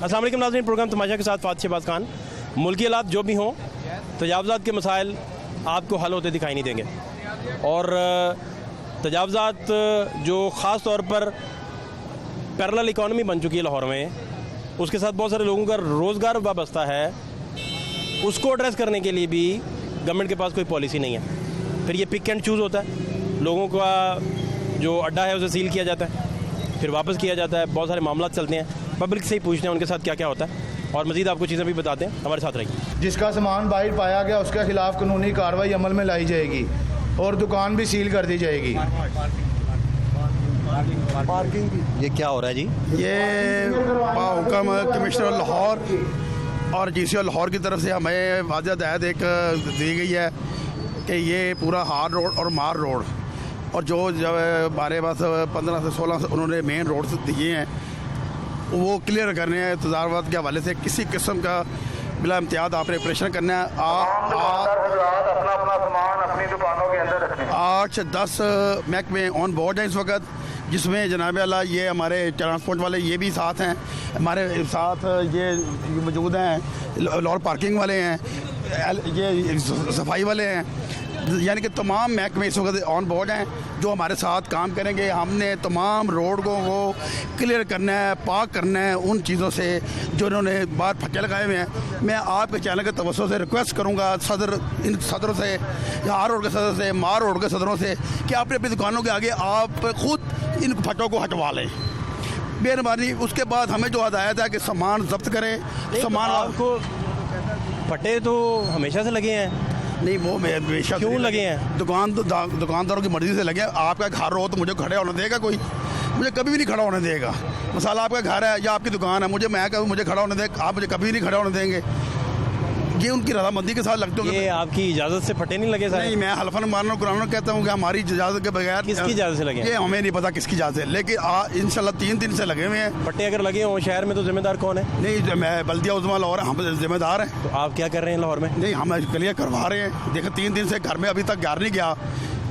अस्सलाम वालेकुम नाज़रीन, प्रोग्राम तमाशा के साथ फ़ात शहबाज खान। मुल्की हालात जो भी हों, तजावज़ात के मसाइल आपको हल होते दिखाई नहीं देंगे। और तजावज़ात जो ख़ास तौर पर पैरेलल इकॉनमी बन चुकी है लाहौर में, उसके साथ बहुत सारे लोगों का रोज़गार वाबस्ता है, उसको एड्रेस करने के लिए भी गवर्नमेंट के पास कोई पॉलिसी नहीं है। फिर ये पिक एंड चूज़ होता है, लोगों का जो अड्डा है उसे सील किया जाता है, फिर वापस किया जाता है। बहुत सारे मामला चलते हैं, पब्लिक से ही पूछते हैं उनके साथ क्या क्या होता है, और मज़ीद आपको चीज़ें भी बताते हैं। हमारे साथ रहिए। जिसका सामान बाहर पाया गया उसके खिलाफ कानूनी कार्रवाई अमल में लाई जाएगी और दुकान भी सील कर दी जाएगी। पार्किंग ये क्या हो रहा है जी? ये हुक्म कमिश्नर लाहौर और GCO लाहौर की तरफ से हमें वाज़ेह हदायत एक दी गई है कि ये पूरा हार रोड और मार रोड और जो जब हमारे पास 15 से 16 से उन्होंने मेन रोड दिए हैं वो क्लियर करने हैं। तजारत के हवाले से किसी किस्म का बिला इम्तियाज आपने ऑपरेशन करना है। अपना सामान अपनी दुकानों के अंदर रखें। 8 से 10 महकमे ऑन बोर्ड हैं इस वक्त, जिसमें जनाब अल्लाह ये हमारे ट्रांसपोर्ट वाले ये भी साथ हैं, हमारे साथ ये मौजूद हैं, लाहौर पार्किंग वाले हैं, ये सफाई वाले हैं, यानी कि तमाम महकमे इस वक्त ऑन बोर्ड हैं जो हमारे साथ काम करेंगे। हमने तमाम रोडों को क्लियर करना है, पाक करना है उन चीज़ों से जो इन्होंने बाहर फक्के लगाए हुए हैं। मैं आपके चैनल के तवज्जो से रिक्वेस्ट करूँगा इन सदरों से, हार रोड के सदर से, मार रोड के सदरों से, कि अपनी अपनी दुकानों के आगे आप खुद इन फटों को हटवा लें मेहरबानी। उसके बाद हमें जो हदायत है कि सामान जब्त करें। सामान आपको फटे तो हमेशा से लगे हैं, नहीं वो हमेशा क्यों लगे हैं? दुकानदारों की मर्जी से लगे। आपका घर हो तो मुझे खड़े होने देगा कोई? मुझे कभी भी नहीं खड़ा होने देगा। मसाला आपका घर है या आपकी दुकान है, मैं कहूँ मुझे खड़ा होने दे, आप मुझे कभी नहीं खड़ा होने देंगे। ये उनकी रजामंदी के साथ लगते होंगे। ये आपकी इजाज़त से फटे नहीं लगे? नहीं, मैं हल्फन मारना कुरान कहता हूँ कि हमारी इजाज़त के बगैर। किसकी इजाज़त से लगे? ये हमें नहीं पता किसकी इजाज़त है, लेकिन इंशाल्लाह 3 दिन से लगे हुए हैं। फटे अगर लगे हों शहर में तो जिम्मेदार कौन है? नहीं, मैं बल्दिया उज़्मा लाहौर, हम जिम्मेदार हैं। तो आप क्या कर रहे हैं लाहौर में? नहीं, हम क्लियर करवा रहे हैं। देखिए 3 दिन से घर में अभी तक घर नहीं गया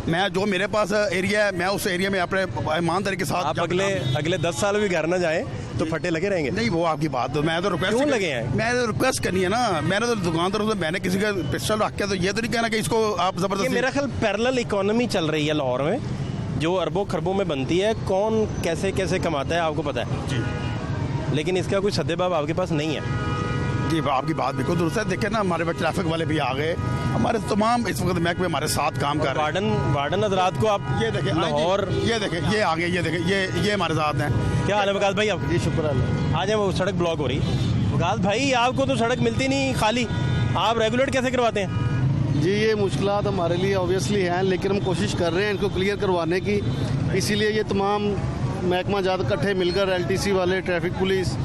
मैं। जो मेरे पास एरिया है मैं उस एरिया में अपने ईमानदारी के साथ। आप अगले 10 साल भी घर ना जाएं तो फटे लगे रहेंगे? नहीं, वो आपकी बात तो मैं तो रिक्वेस्ट क्यों लगे हैं? मैंने तो रिक्वेस्ट करनी है ना। मैंने तो दुकानदारों से मैंने किसी का पिस्टल रख के तो ये तो नहीं कहना कि इसको आप जबरदस्ती। मेरा ख्याल पैरेलल इकोनॉमी चल रही है लाहौर में जो अरबों खरबों में बनती है। कौन कैसे कैसे कमाता है आपको पता है जी, लेकिन इसका कोई सद्देबाब आपके पास नहीं है। जी आपकी बात बिल्कुल दुरुस्त है। देखे ना, हमारे पास ट्रैफिक वाले भी आ गए, हमारे तमाम इस वक्त महकमे हमारे साथ काम कर रहे हैं। वार्डन हजरात को आप ये देखें लाहौर, ये देखें, ये आगे, ये देखें, ये हमारे साथ हैं। क्या हाल है वकास भाई? आप जी शुक्र अल्लाह। आज वो सड़क ब्लॉक हो रही। वकास भाई आपको तो सड़क मिलती नहीं खाली, आप रेगुलेट कैसे करवाते हैं? जी ये मुश्किलात हमारे लिए ऑब्वियसली हैं, लेकिन हम कोशिश कर रहे हैं इनको क्लियर करवाने की। इसीलिए ये तमाम महकमा जात इकट्ठे मिलकर LTC वाले, ट्रैफिक पुलिस,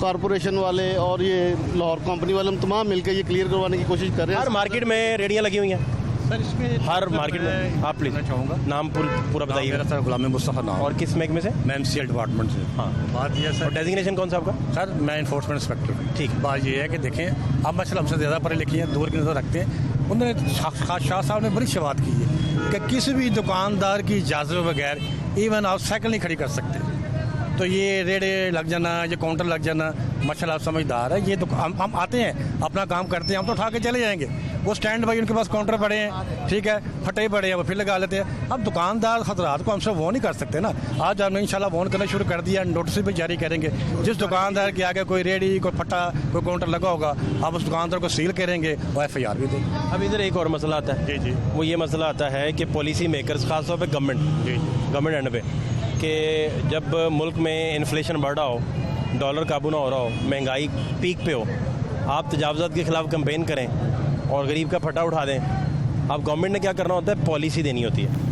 कॉरपोरेशन वाले और ये लाहौर कंपनी वाले, हम तमाम मिलकर ये क्लियर करवाने की कोशिश कर रहे हैं। हर मार्केट में रेडियाँ लगी हुई हैं सर, इसमें हर मार्केट में। आप प्लीज चाहूँगा नाम पूरा बताइए। मेरा सर गुलाम मुस्तफ़ा नाम। और किस महकमे से? मैं MCL डिपार्टमेंट से। हाँ, बात यह है और सर, डेजिग्नेशन कौन सा आपका? सर मैं इन्फोर्समेंट इंस्पेक्टर। ठीक। बात ये है कि देखें, अब माशाल्लाह हमसे ज़्यादा पढ़े लिखे हैं, दूर की नज़र रखते हैं। उन्होंने शाह साहब ने बड़ी सी बात की है कि किसी भी दुकानदार की इजाज़त बगैर इवन आप साइकिल नहीं खड़ी कर सकते। तो ये रेड़े लग जाना, ये काउंटर लग जाना, माशाल्लाह आप समझदार है। ये हम आते हैं, अपना काम करते हैं, हम तो उठा के चले जाएंगे। वो स्टैंड भाई उनके पास काउंटर पड़े हैं, ठीक है, फटे पड़े हैं, वो फिर लगा लेते हैं। अब दुकानदार हजरात को हमसे वो नहीं कर सकते ना। आज हमने इंशाल्लाह वॉन करना शुरू कर दिया, नोटिस भी जारी करेंगे। जिस दुकानदार के आगे कोई रेडी, कोई फटा, कोई काउंटर लगा होगा, आप उस दुकानदार को सील करेंगे और FIR भी देंगे। अब इधर एक और मसला आता है। जी जी। वो ये मसला आता है कि पॉलिसी मेकर्स खासतौर पर गवर्नमेंट एंड पे, कि जब मुल्क में इन्फ्लेशन बढ़ रहा हो, डॉलर काबू ना हो रहा हो, महंगाई पीक पे हो, आप तजावज़ात के ख़िलाफ़ कैंपेन करें और गरीब का फटा उठा दें। अब गवर्नमेंट ने क्या करना होता है, पॉलिसी देनी होती है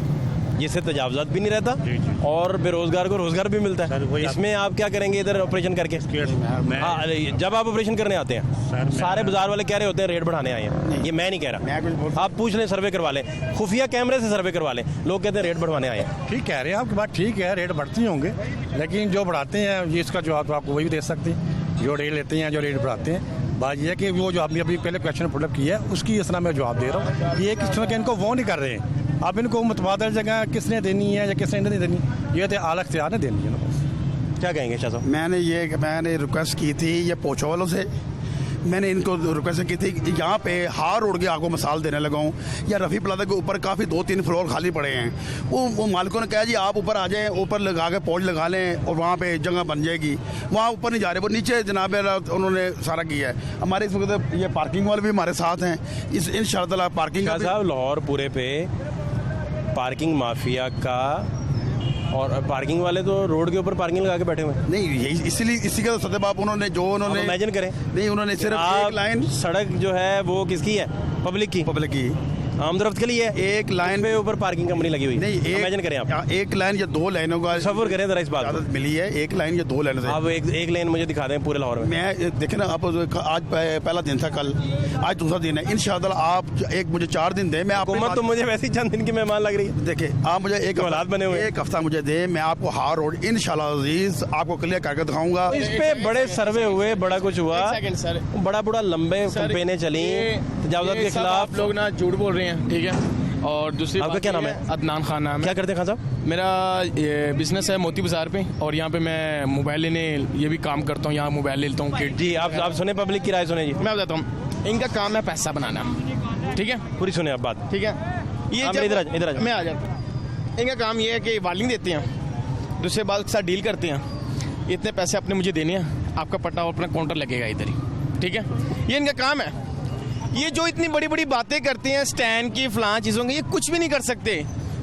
जिससे तजावज़ात भी नहीं रहता और बेरोज़गार को रोज़गार भी मिलता है। इसमें आप क्या करेंगे इधर ऑपरेशन करके? हाँ, जब आप ऑपरेशन करने आते हैं सारे बाजार वाले कह रहे होते हैं रेट बढ़ाने आए हैं। ये मैं नहीं कह रहा, आप पूछ लें, सर्वे करवा लें, खुफिया कैमरे से सर्वे करवा लें। लोग कहते हैं रेट बढ़वाने आए हैं। ठीक कह रहे हैं, आपकी बात ठीक है, रेट बढ़ती होंगे, लेकिन जो बढ़ाते हैं ये इसका जवाब आपको वही दे सकते हैं जो रेट लेते हैं, जो रेट बढ़ाते हैं। बात यह है कि वो जो आपने अभी पहले क्वेश्चन पुटअप किया है उसकी इस तरह मैं जवाब दे रहा हूँ कि ये किस तरह के इनको वो नहीं कर रहे हैं। अब इनको मुतबादल जगह किसने देनी है या किसने नहीं देनी, ये तो आला इख्तियार ने देनी है ना। बस क्या कहेंगे शाह साहब? मैंने रिक्वेस्ट की थी ये पोछो वालों से, मैंने इनको रिक्वेस्ट की थी कि यहाँ पे हार रोड की आपको मिसाल देने लगा हूँ, या रफ़ी प्लाजा के ऊपर काफ़ी 2-3 फ्लोर खाली पड़े हैं। वो मालिकों ने कहा जी आप ऊपर आ जाएं, ऊपर लगा के पौध लगा लें और वहाँ पे जगह बन जाएगी। वहाँ ऊपर नहीं जा रहे, वो नीचे जनाब उन्होंने सारा किया है। हमारे इस वक्त ये पार्किंग वाले भी हमारे साथ हैं, इस इंशाअल्लाह पार्किंग शाह साहब लाहौर पूरे पे पार्किंग माफिया का, और पार्किंग वाले तो रोड के ऊपर पार्किंग लगा के बैठे हुए हैं। नहीं, यही इसीलिए इसी का सदबाप उन्होंने इमेजिन करें, नहीं उन्होंने सिर्फ एक लाइन, सड़क जो है वो किसकी है? पब्लिक की आमदरफ्त के लिए एक लाइन पे ऊपर पार्किंग कंपनी लगी हुई। नहीं, इमेजिन करें आप, एक लाइन या 2 लाइनों का तसव्वुर करें जरा इस बात को। इजाज़त मिली है, एक लाइन या 2 लाइन से। आप एक लाइन मुझे दिखा दें पूरे लाहौर में। मैं देखें ना, आप आज पहला दिन था, कल आज दूसरा दिन है। इंशाअल्लाह आप मुझे 4 दिन दें, मैं आपको हुकूमत तो मुझे वैसे ही चंद दिन की मेहमान लग रही है। देखिए आप मुझे एक हफ्ता मुझे दें, मैं आपको हार रोड इंशाअल्लाह अजीज आपको क्लियर करके दिखाऊंगा। इस पे बड़े सर्वे हुए, बड़ा कुछ हुआ, बड़ा लंबे कैंपेनें चली तजावुज़ात के खिलाफ। लोग ना झूठ बोल रहे हैं, ठीक है। और दूसरी आपका क्या नाम है? अदनान खान नाम है। क्या करते हैं खान साहब? मेरा ये बिजनेस है मोती बाजार पे, और यहाँ पे मैं मोबाइल लेने ये भी काम करता हूँ, यहाँ मोबाइल ले लेता हूँ। जी आप सुने, पब्लिक की राय सुने जी। मैं बताता हूँ, इनका काम है पैसा बनाना, ठीक है, पूरी सुने आप बात, ठीक है। ये इधर मैं आ जाता हूँ। इनका काम ये है कि वार्निंग देते हैं, दूसरे बात के साथ डील करते हैं, इतने पैसे आपने मुझे देने हैं, आपका पट्टा और अपना काउंटर लगेगा इधर ही, ठीक है। ये इनका काम है। ये जो इतनी बड़ी बड़ी बातें करते हैं स्टैंड की, फलां चीज़ों की, ये कुछ भी नहीं कर सकते,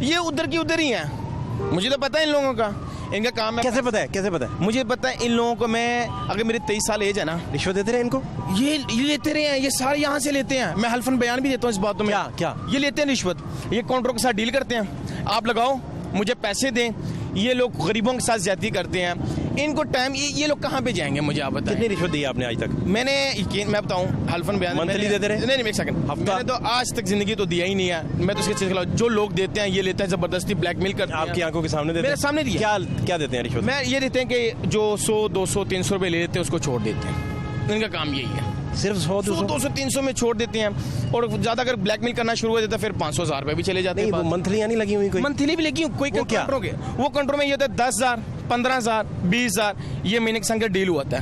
ये उधर की उधर ही हैं। मुझे तो पता है इन लोगों का, इनका काम है। कैसे पता है? मुझे पता है इन लोगों को। मैं अगर मेरे 23 साल एज है ना, रिश्वत देते रहे इनको? ये लेते रहे हैं, ये सारे यहाँ से लेते हैं। मैं हल्फन बयान भी देता हूँ इस बात में। क्या ये लेते हैं रिश्वत, ये काउंटरों के साथ डील करते हैं, आप लगाओ मुझे पैसे दें। ये लोग गरीबों के साथ ज्यादती करते हैं। इनको टाइम, ये लोग कहाँ पे जाएंगे मुझे आप बताएं। कितनी रिश्वत दी आपने आज तक? मैं बताऊं, हल्फन बयान मंथली देते रहे? नहीं, एक सेकंड, हफ्ता? मैंने तो आज तक जिंदगी तो दिया ही नहीं है। मैं तो उसके खिलाफ, जो लोग देते हैं, ये लेते हैं, जबरदस्ती ब्लैकमेल करते हैं। आपकी आंखों के सामने देते हैं? मेरे सामने दिया। क्या देते हैं रिश्वत? मैं ये देते हैं कि जो 100, 200, 300 रुपए ले लेते हैं उसको छोड़ देते हैं। इनका काम यही है, सिर्फ 100, 200, 300 में छोड़ देते हैं। और ज्यादा अगर ब्लैकमेल करना शुरू हो जाता है फिर 500, 1000 रुपए भी चले जाते हैं। मंथली यानी लगी हुई कोई? मंथली भी लगी हुई, कोई कंट्रोल के, वो कंट्रोल में ये होता है 10,000, 15,000, 20,000, ये महीने के संग डील हुआ है,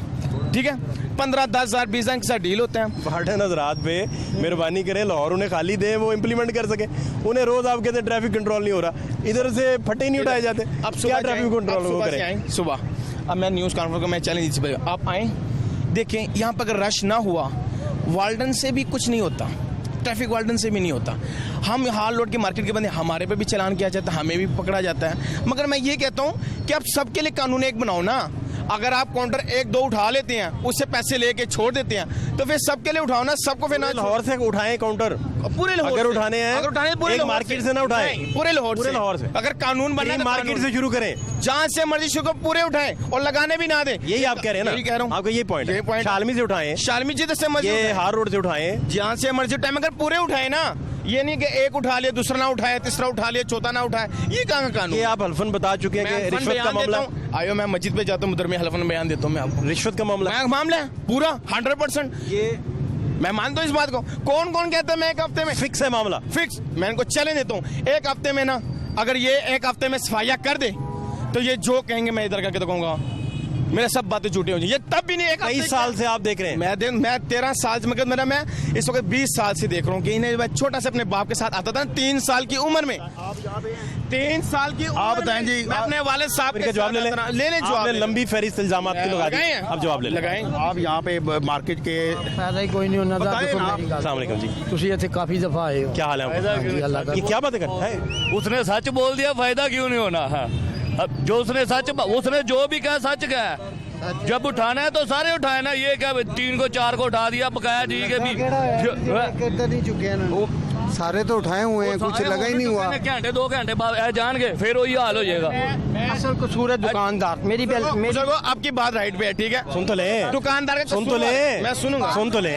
ठीक है। 15, 10,000, 20,000 के साथ डील होते हैं। वार्डन हजरात पे मेहरबानी करें, लाहौर उन्हें खाली दे, वो इम्प्लीमेंट कर सके। उन्हें रोज आप कहते हैं ट्रैफिक कंट्रोल नहीं हो रहा, इधर से फटे नहीं उठाए जाते। अब क्या ट्रैफिक कंट्रोल वो करें? सुबह अब मैं न्यूज़ कॉन्फ्रेंस को मैं चैलेंज, आप आए देखें, यहाँ पर अगर रश ना हुआ, वार्डन से भी कुछ नहीं होता, ट्रैफिक वार्डन से भी नहीं होता। हम हाल रोड के मार्केट के बंदे, हमारे पे भी चलान किया जाता है, हमें भी पकड़ा जाता है। मगर मैं ये कहता हूँ कि आप सबके लिए कानून एक बनाओ ना। अगर आप काउंटर 1-2 उठा लेते हैं, उससे पैसे लेके छोड़ देते हैं, तो फिर सबके लिए उठाओ ना, सबको फिर ना। लाहौर से उठाएं काउंटर, पूरे लाहौर अगर उठाने हैं, अगर उठाने पूरे मार्केट से ना उठाएं, पूरे लाहौर से। अगर कानून बनना है तो मार्केट से शुरू करें, जहाँ से मर्जी शुरू पूरे उठाएं और लगाने भी ना दें। यही आप कह रहे हैं ना? यही कह रहा हूँ, आपका ये पॉइंट है। शालमी से उठाएं, शालमी जी से मर्जी, ये हार रोड से उठाएं, जहाँ से मर्जी टाइम, अगर पूरे उठाए ना, ये नहीं कि एक उठा लिया, दूसरा ना उठाए, तीसरा उठा लिया, चौथा ना उठाए, ये कहाँ का कानून? ये आप हल्फन बता चुके हैं कि रिश्वत का मामला। आयो, मैं मस्जिद पे जाता हूँ, उधर में हल्फन बयान देता हूँ मैं आपको। रिश्वत का मामला है पूरा 100%। ये मैं मानता हूँ इस बात को। कौन कौन कहता है मैं एक हफ्ते में? फिक्स है मामला, फिक्स। मैं इनको चैलेंज देता हूँ, एक हफ्ते में ना, अगर ये एक हफ्ते में सफाइया कर दे, तो ये जो कहेंगे मैं इधर करके तो कहूँगा मेरे सब बातें झूठी हो जाएंगी। ये तब भी नहीं, एक कई साल से आप देख रहे हैं। मैं 13 साल से, मतलब मैं इस वक्त 20 साल से देख रहा हूँ कि इन्हें छोटा से अपने बाप के साथ आता था 3 साल की उम्र में। 3 साल की उम्र। आप बताएं जी, मैं अपने वाले साहब के जवाब ले लें जवाब। लंबी फहरिस्त इल्जामात की लगा दी, आप जवाब ले लगाएं। आप यहाँ पे मार्केट के फायदा ही कोई नहीं होना था। देखो मेरी गल, अस्सलाम वालेकुम जी, ਤੁਸੀਂ ਇੱਥੇ ਕਾਫੀ दफा आए हो। क्या हाल है आपका? ये क्या बातें करते हैं? उसने सच बोल दिया, फायदा क्यों नहीं होना है? अब जो उसने जो भी कहा सच कहा। जब उठाना है तो सारे उठाए ना, ये क्या 3 को 4 को उठा दिया, बकाया जी के भी किधर नहीं चुके हैं, सारे तो उठाए हुए हैं, कुछ लगा ही नहीं हुआ। घंटे 2 घंटे बाद जान गए, फिर वही हाल हो जाएगा। असल कसूर है दुकानदार। मेरी आपकी बात राइट पे है, ठीक है, सुन तो ले, दुकानदार का सुन तो ले, मैं सुनूंगा, सुन तो ले,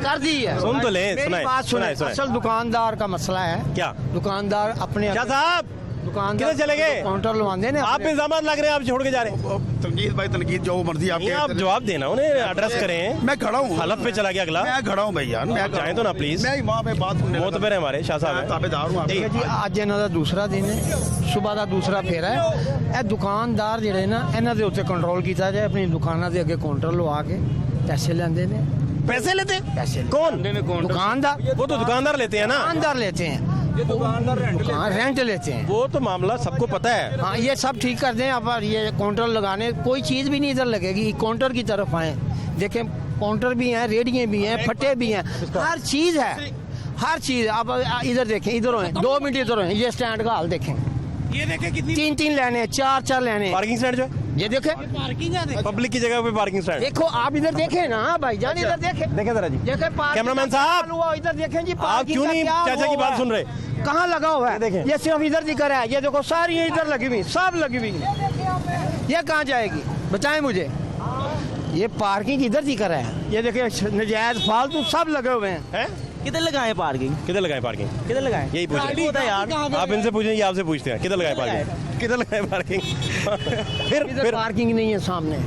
कर दी है, सुन तो ले, मेरी बात सुने। असल दुकानदार का मसला है। क्या? दुकानदार अपने शाह साहब किधर चले गए? काउंटर लवाने ने आप पे इल्जाम लग रहे हैं, आप छोड़ के जा रहे हैं। तनकीद भाई तनकीद जो मर्जी नहीं, आप आपके जवाब देना, उन्हें एड्रेस करें। मैं खड़ा हूँ, हलफ पे चला गया अगला। मैं खड़ा हूँ भाई यार, मैं चाहें तो ना प्लीज, मैं वहाँ पे बात मोतबर है हमारे शाह साहब हैं। ताबेदार हूँ ठीक है जी, ਅੱਜ ਇਹਨਾਂ ਦਾ ਦੂਸਰਾ ਦਿਨ ਹੈ, ਸਵੇਰ ਦਾ ਦੂਸਰਾ ਫੇਰਾ ਹੈ। ਇਹ ਦੁਕਾਨਦਾਰ ਜਿਹੜੇ ਨਾ ਇਹਨਾਂ ਦੇ ਉੱਤੇ ਕੰਟਰੋਲ ਕੀਤਾ ਜਾਏ, ਆਪਣੀ ਦੁਕਾਨਾਂ ਦੇ ਅੱਗੇ ਕਾਊਂਟਰ ਲਵਾ ਕੇ ਪੈਸੇ ਲੈਂਦੇ ਨੇ। पैसे लेते हैं? पैसे कौन? दुकानदार, वो तो दुकानदार लेते हैं ना। दुकानदार लेते हैं, दुकान रेंट लेते हैं। वो तो मामला सबको पता है। हाँ, ये सब ठीक कर दें आप। ये काउंटर लगाने कोई चीज़ भी नहीं इधर लगेगी, काउंटर की तरफ आए देखें, काउंटर भी हैं, रेडियाँ भी हैं, फट्टे भी हैं, हर चीज़ है, हर चीज़। आप इधर देखें, इधर हैं, 2 मिनट इधर हैं, ये स्टैंड का हाल देखें, ये देखें कितनी 3 लेने, 4 लेने। पार्किंग स्टैंड जो है, ये देखें, पार्किंग है पब्लिक की जगह पे पार्किंग स्टैंड। देखो आप इधर देखें ना भाईजान, इधर देखें, देखें जरा जी, देखें कैमरामैन साहब, इधर देखें जी, आप क्यों नहीं चाचा की बात सुन रहे? कहाँ लगा हुआ है? देखें। ये सिर्फ इधर दिख रहा है, ये देखो सारी इधर लगी हुई, सब लगी हुई, ये कहाँ जाएगी बताएं मुझे? ये पार्किंग इधर दिख रहा है, ये देखिए नजायज फालतू सब लगे हुए हैं। किधर लगाए पार्किंग? किधर लगाए पार्किंग? किधर लगाए? यही पूछ रहे होता है यार। आप इनसे पूछें, ये आपसे पूछते हैं किधर लगाए पार्किंग, किधर लगाए पार्किंग। इधर पार्किंग नहीं है, सामने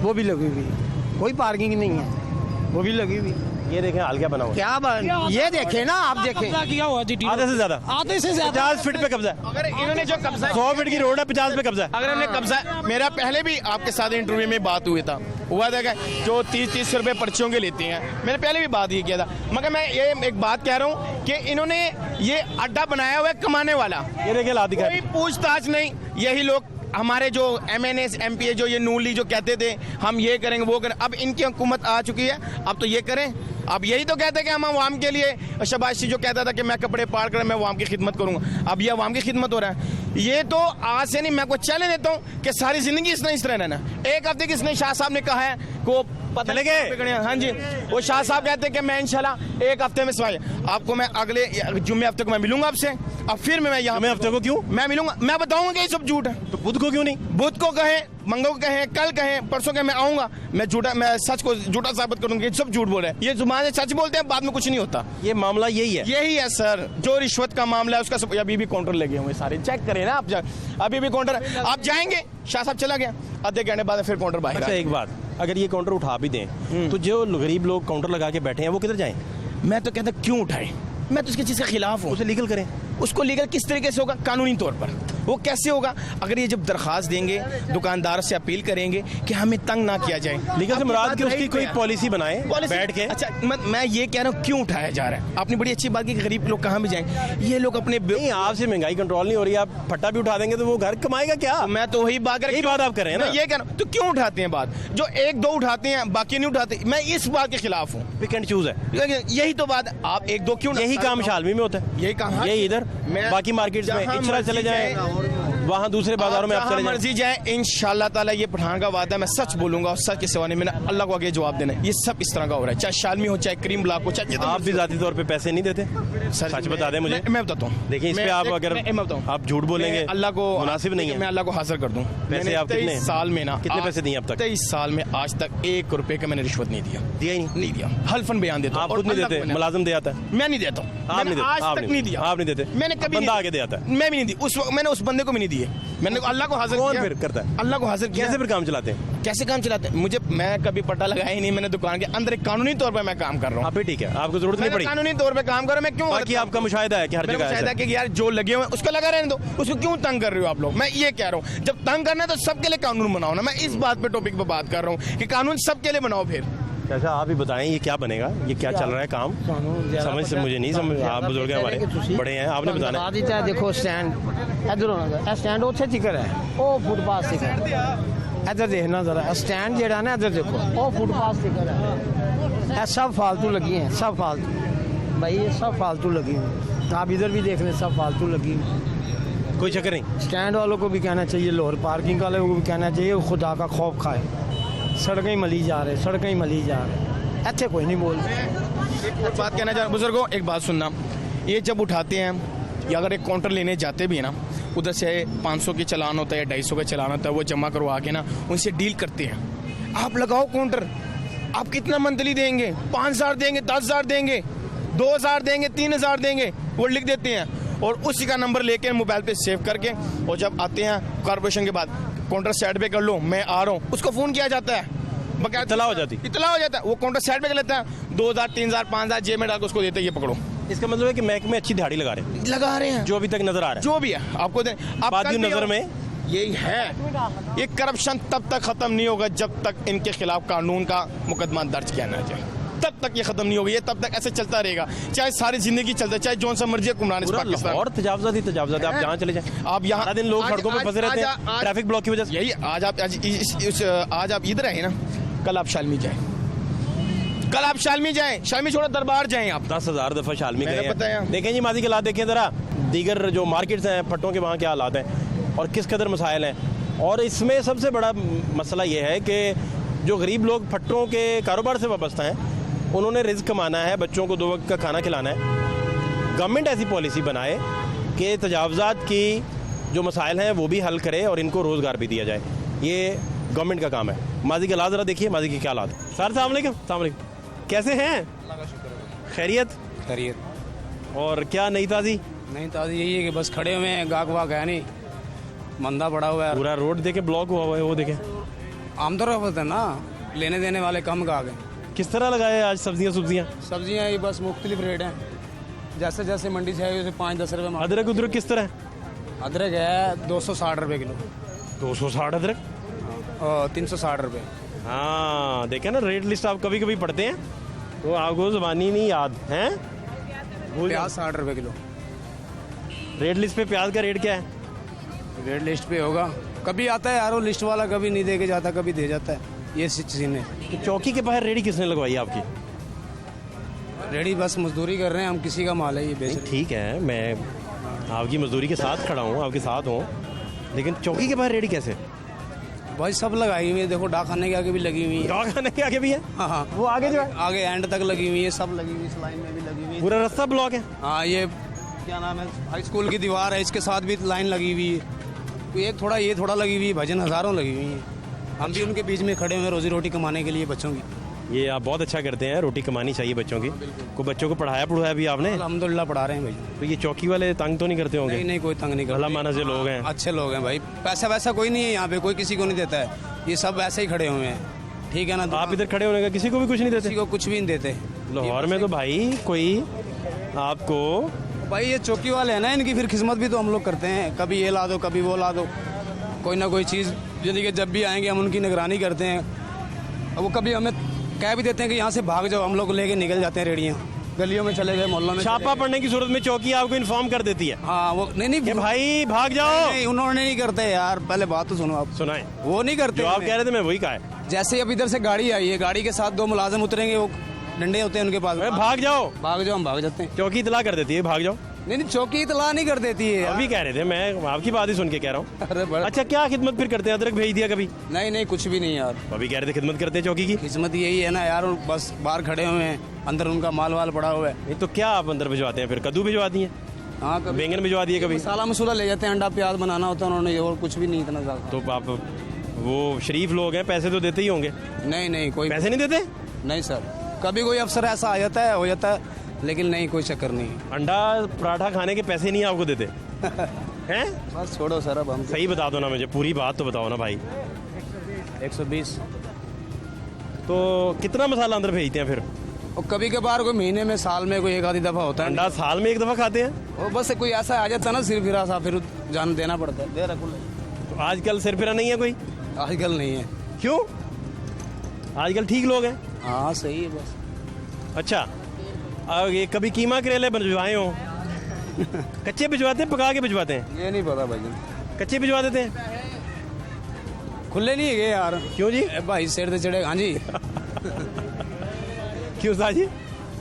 वो भी लगी हुई, कोई पार्किंग नहीं है, वो भी लगी हुई। ये देखें हाल क्या बना हुआ क्या ये देखें ना, आप देखें, किया हुआ जी, आधे से ज्यादा, 50 फीट पे कब्जा है। अगर इन्होंने जो कब्जा 100 फीट की रोड है, 50 पे कब्जा है। अगर हमने कब्जा, मेरा पहले भी आपके साथ इंटरव्यू में बात हुआ था कि जो 30 रुपए पर्चियों के लेते हैं, मैंने पहले भी बात ये किया था। मगर मैं ये एक बात कह रहा हूँ कि इन्होंने ये अड्डा बनाया हुआ है कमाने वाला, ये देखिए लादी का कोई पूछताछ नहीं। यही लोग हमारे जो MNA MPA जो ये नूली जो कहते थे हम ये करेंगे वो करें, अब इनकी हुकूमत आ चुकी है, अब तो ये करें। अब यही तो कहते हैं कि हम अवाम के लिए, शबाशी जो कहता था कि मैं कपड़े पार कर मैं अवाम की खिदमत करूंगा, अब ये अवाम की खिदमत हो रहा है। ये तो आज से नहीं, मैं को चैलेंज देता हूँ कि सारी जिंदगी इसने इस तरह रहना। 1 हफ्ते की इसने शाह साहब ने कहा है को चले गए। हाँ जी, वो शाह साहब कहते हैं कि मैं इंशाल्लाह 1 हफ्ते में सवाई आपको, मैं अगले जुम्मे हफ्ते को मैं मिलूंगा आपसे, अब फिर मैं यहाँ हफ्ते को क्यों मैं मिलूंगा, मैं बताऊंगा कि ये सब झूठ है। तो बुध को क्यों नहीं? बुध को कहें, मंगल को कहें, कल कहें, परसों कहें, मैं आऊंगा, मैं सच को झूठा साबित करूंगा। ये सब झूठ बोल रहे हैं, ये जुबान से सच बोलते हैं, बाद में कुछ नहीं होता। ये मामला यही है सर, जो रिश्वत का मामला है उसका सब अभी भी काउंटर लगे हुए सारे, चेक करें ना आप, अभी भी काउंटर। आप जाएंगे, शाह साहब चला गया, आधे घंटे बाद फिर काउंटर बाहर। अच्छा एक बात, अगर ये काउंटर उठा भी दें तो जो गरीब लोग काउंटर लगा के बैठे हैं वो किधर जाएं? मैं तो कहता क्यों उठाएं, मैं तो उसकी चीज़ के खिलाफ हूँ। उसे लीगल करें। उसको लीगल किस तरीके से होगा? कानूनी तौर पर। वो कैसे होगा? अगर ये जब दरखास्त देंगे, दुकानदार से अपील करेंगे कि हमें तंग ना किया जाए, लीगल से मुराद कि उसकी कोई पॉलिसी बनाए बैठ के। अच्छा मैं ये कह रहा हूँ क्यों उठाया जा रहा है? आपने बड़ी अच्छी बात की, गरीब लोग कहाँ भी जाएंगे, ये लोग अपने नहीं, आपसे महंगाई कंट्रोल नहीं हो रही, आप फट्टा भी उठा देंगे तो वो घर कमाएगा क्या? मैं तो वही बात यही बात आप कर रहे हैं ना, ये कह रहा हूँ। तो क्यों उठाते हैं बात? जो 1-2 उठाते हैं बाकी नहीं उठाते, मैं इस बात के खिलाफ हूँ। पिक एंड चूज है, यही तो बात, आप 1-2 क्यों? यही काम शालमी में होता है, यही काम, यही इधर बाकी मार्केट्स में इचरा चले जाए, वहाँ दूसरे बाजारों में आप चले जाए, मर्जी जाए। इंशाल्लाह ताला ये पठान का वादा, मैं सच बोलूंगा और सच के सिवा नहीं, मैंने अल्लाह को आगे जवाब देना है। ये सब इस तरह का हो रहा है, चाहे शालमी हो, चाहे क्रीम ब्लॉक हो, चाहे आप भी जाती तौर पे पैसे नहीं देते? सच बता दें मुझे, मैं बताता हूँ। देखिए इस पे आप अगर आप झूठ बोलेंगे अल्लाह को मुनासिब नहीं है। मैं अल्लाह को हाजिर कर दूँ। पैसे आप कितने साल में ना, कितने पैसे दिए अब तक? 23 साल में आज तक 1 रुपए का मैंने रिश्वत नहीं दिया ही नहीं दिया। हल्फन बयान देता हूँ। आप खुद नहीं देते, मुलाजिम दे आता है? मैं नहीं देता हूँ, आप नहीं देते, आज तक नहीं दिया। आप नहीं देते? मैंने कभी बंदा आगे दे आता है, मैं भी नहीं दी उस वक्त, मैंने उस बंदे को भी नहीं दिए। मैंने अल्लाह को हाजिर कौन किया। फिर करता है? अल्लाह को हाजिर किया। कैसे फिर काम चलाते हैं? कैसे काम चलाते हैं? मुझे, मैं कभी पट्टा लगाया ही नहीं, मैंने दुकान के अंदर एक कानूनी तौर पर मैं काम कर रहा हूँ। आप भी ठीक है, आपको जरूरत नहीं पड़ी, कानूनी तौर पर काम करो। मैं क्यों? बाकी आपका मुशाहिदा है कि हर जगह मुशाहिदा कि यार जो लगे हुए उसको लगा रहने दो, उसको क्यों तंग कर रहे हो आप लोग? मैं ये कह रहा हूँ, जब तंग करना है तो सबके लिए कानून बनाओ ना। मैं इस बात पे टॉपिक पे बात कर रहा हूँ कि कानून सबके लिए बनाओ। फिर अच्छा आप ही बताएं ये क्या बनेगा, ये क्या चल रहा है काम? समझ से मुझे नहीं समझ, आप बुजुर्ग हैं हमारे, बड़े हैं, आपने बताना है। देखो स्टैंड इधर होना, स्टैंड उत्थे तिकर है, वो फुटपाथ तिकर, इधर देखना जरा स्टैंड जेड़ा ना, इधर देखो वो फुटपाथ तिकर है। सब फालतू लगी हैं, सब फालतू भाई, ये सब फालतू लगी हुई। आप इधर भी देख लें, सब फालतू लगी हुई, कोई चक्कर नहीं। स्टैंड वालों को भी कहना चाहिए, लाहौर पार्किंग वालों को भी कहना चाहिए, खुदा का खौफ खाए। सड़कें ही मली जा रहे, सड़कें ही मली जा रहे, अच्छे कोई नहीं बोल रहे। एक बात कहना चाह रहा बुजुर्गों, एक बात सुनना, ये जब उठाते हैं या अगर एक काउंटर लेने जाते भी हैं ना, उधर से 500 की चालान होता है या 250 का चालान होता है, वो जमा करवा के ना उनसे डील करते हैं। आप लगाओ काउंटर, आप कितना मंथली देंगे? 5,000 देंगे, 10,000 देंगे, 2,000 देंगे, 3,000 देंगे, वो लिख देते हैं। और उसी का नंबर लेके मोबाइल पे सेव करके, और जब आते हैं कॉर्पोरेशन के बाद काउंटर साइड पे कर लो, मैं आ रहा हूँ, उसको फ़ोन किया जाता है, बकायदा इतला हो जाती, इतला हो जाता है, वो काउंटर साइड पे कर लेता है, 2000 3000 5000 जेब में डाल के उसको देते हैं, ये पकड़ो। इसका मतलब है कि महकमे अच्छी दिहाड़ी लगा रहे हैं, जो अभी तक नजर आ रहा जो भी है आपको आप बात कल भी नजर आओ। में यही है, ये करप्शन तब तक खत्म नहीं होगा जब तक इनके खिलाफ कानून का मुकदमा दर्ज किया ना जाए, तब तक ये खत्म नहीं होगा, ये तब तक ऐसे चलता रहेगा, चाहे सारी जिंदगी चलता है, चाहे जौन सा मर्जी हुक्मरान इस पाकिस्तान। और तजावजात ही तजावजात, आप जहाँ चले जाएं, आप यहाँ सारा दिन लोग सड़कों पे फंसे रहते हैं ट्रैफिक ब्लॉक की वजह से। यही आज आप इधर आए ना, कल आप शालमी जाए, कल आप शालमी जाए, शालमी छोड़ो दरबार जाए आप। 10,000 दफा शालमी मैंने गए हैं। बताया। देखें जी माजी के हालात देखें ज़रा, दीगर जो मार्केट्स हैं फट्टों के वहाँ क्या हालात हैं और किस कदर मसाइल हैं। और इसमें सबसे बड़ा मसला ये है कि जो गरीब लोग फट्टों के कारोबार से वाबस्ता हैं, उन्होंने रिज़्क कमाना है, बच्चों को 2 वक्त का खाना खिलाना है। गवर्नमेंट ऐसी पॉलिसी बनाए कि तजावज़ात की जो मसाइल हैं वो भी हल करे और इनको रोज़गार भी दिया जाए, ये गवर्नमेंट का काम है। माजी के हालात ज़रा देखिए, माजी के क्या हालात। सर अस्सलाम वालेकुम, कैसे हैं? खैरियत खैरियत। और क्या नई ताज़ी? नहीं ताज़ी यही है कि बस खड़े हुए हैं, गाहक वाक है नहीं, मंदा पड़ा हुआ है, पूरा रोड देखे ब्लॉक हुआ है, वो देखे आमदोरफ्त है ना, लेने देने वाले कम गाहक हैं। किस तरह लगाए आज सब्जियां? सब्जियां ये बस मुख्तलिफ रेट हैं, जैसे जैसे मंडी से है 5-10 रुपये। अदरक उदरक किस तरह है? अदरक है 260 रुपये किलो। 260 अदरक और 360 रुपये। हाँ देखे ना, रेट लिस्ट आप कभी कभी पढ़ते हैं तो आपको ज़बानी नहीं याद है। प्याज 60 रुपये किलो। रेट लिस्ट पे प्याज का रेट क्या है? रेट लिस्ट पे होगा, कभी आता है यार वो लिस्ट वाला, कभी नहीं दे के जाता, कभी दे जाता है, ये सीन है। तो चौकी के बाहर रेडी किसने लगवाई आपकी? रेडी बस मजदूरी कर रहे हैं हम, किसी का माल है ये बेच। ठीक है, मैं आपकी मजदूरी के साथ खड़ा हूँ, आपके साथ हूँ, लेकिन चौकी के बाहर रेडी कैसे? भाई सब लगाई हुई है, देखो डाकखाने के आगे भी लगी हुई है। डाकखाने के आगे भी है? हाँ हाँ, वो आगे जो है आगे एंड तक लगी हुई है, सब लगी हुई, इस लाइन में भी लगी हुई है। पूरा रास्ता ब्लॉक है। हाँ, ये क्या नाम है, हाई स्कूल की दीवार है, इसके साथ भी लाइन लगी हुई है, एक थोड़ा ये थोड़ा लगी हुई है, भजन हज़ारों लगी हुई है। हम भी उनके बीच में खड़े हुए हैं रोजी रोटी कमाने के लिए बच्चों की। ये आप बहुत अच्छा करते हैं, रोटी कमानी चाहिए बच्चों की। को बच्चों को पढ़ाया भी आपने? अल्हम्दुलिल्लाह पढ़ा रहे हैं भाई। तो ये चौकी वाले तंग तो नहीं करते होंगे? नहीं, कोई तंग नहीं करता, भला मानस जो लोग हैं, अच्छे लोग हैं भाई, पैसा वैसा कोई नहीं है यहाँ पे, कोई किसी को नहीं देता है, ये सब ऐसे ही खड़े हुए हैं, ठीक है ना। आप इधर खड़े होने का किसी को भी कुछ नहीं देते? किसी को कुछ भी नहीं देते। लाहौर में तो भाई कोई आपको, भाई ये चौकी वाले हैं ना, इनकी फिर खिदमत भी तो हम लोग करते हैं, कभी ये ला दो कभी वो ला दो, कोई ना कोई चीज़, यानी कि जब भी आएंगे हम उनकी निगरानी करते हैं। अब वो कभी हमें कह भी देते हैं कि यहाँ से भाग जाओ, हम लोग लेके निकल जाते हैं रेडियाँ, गलियों में चले गए, मोहल्लों में छापा पड़ने की सूरत में चौकी आपको इन्फॉर्म कर देती है? हाँ, वो नहीं कि भाई भाग जाओ। नहीं, उन्होंने नहीं करते यार, पहले बात तो सुनो आप। सुनाए, वो नहीं करते, जो आप कह रहे थे मैं वही कहा है। जैसे अब इधर से गाड़ी आई है, गाड़ी के साथ 2 मुलाजिम उतरेंगे, वो डंडे होते हैं उनके पास, भाग जाओ, हम भाग जाते हैं। चौकी इतला कर देती है भाग जाओ? नहीं, चौकी इतला नहीं कर देती है। अभी कह रहे थे, मैं आपकी बात ही सुन के कह रहा हूँ। अरे बड़ा, अच्छा, क्या खिदमत फिर करते हैं? अदरक भेज दिया कभी? नहीं कुछ भी नहीं यार। अभी कह रहे थे खिदमत करते हैं चौकी की। किस्मत यही है ना यार, बस बाहर खड़े हुए हैं, अंदर उनका माल वाल पड़ा हुआ है। नहीं तो क्या आप अंदर भिजवाते हैं फिर? कद्दू भिजवा दिए? हाँ, कभी बैंगन भिजवा दिए? कभी मसाला मसूला ले जाते हैं, अंडा प्याज बनाना होता है उन्होंने, और कुछ भी नहीं इतना ज़्यादा। तो आप वो शरीफ लोग हैं, पैसे तो देते ही होंगे? नहीं, कोई पैसे नहीं देते? नहीं सर, कभी कोई अफसर ऐसा आ जाता है, हो जाता है, लेकिन नहीं, कोई चक्कर नहीं। अंडा पराठा खाने के पैसे नहीं आपको देते हैं? बस छोड़ो सर, अब हम सही बता दो ना मुझे, पूरी बात तो बताओ ना भाई। 120। तो कितना मसाला अंदर भेजते हैं फिर? और कभी कभार कोई महीने में, साल में कोई एक आधी दफ़ा होता है। अंडा साल में 1 दफ़ा खाते हैं? वो बस कोई ऐसा आ जाता है ना, सिर फिरा सा, फिर जान देना पड़ता है। दे रखो। तो आजकल सिर फिरा नहीं है कोई? आजकल नहीं है। क्यों? आजकल ठीक लोग हैं? हाँ सही है बस। अच्छा, अब ये कभी कीमा करेले भिजवाए हो? कच्चे भिजवाते हैं, पका के भिजवाते हैं? ये नहीं पता भाई। कच्चे भिजवा देते हैं? खुले नहीं है यार। क्यों जी? भाई सिर से चढ़े। हाँ जी। क्यों साजी?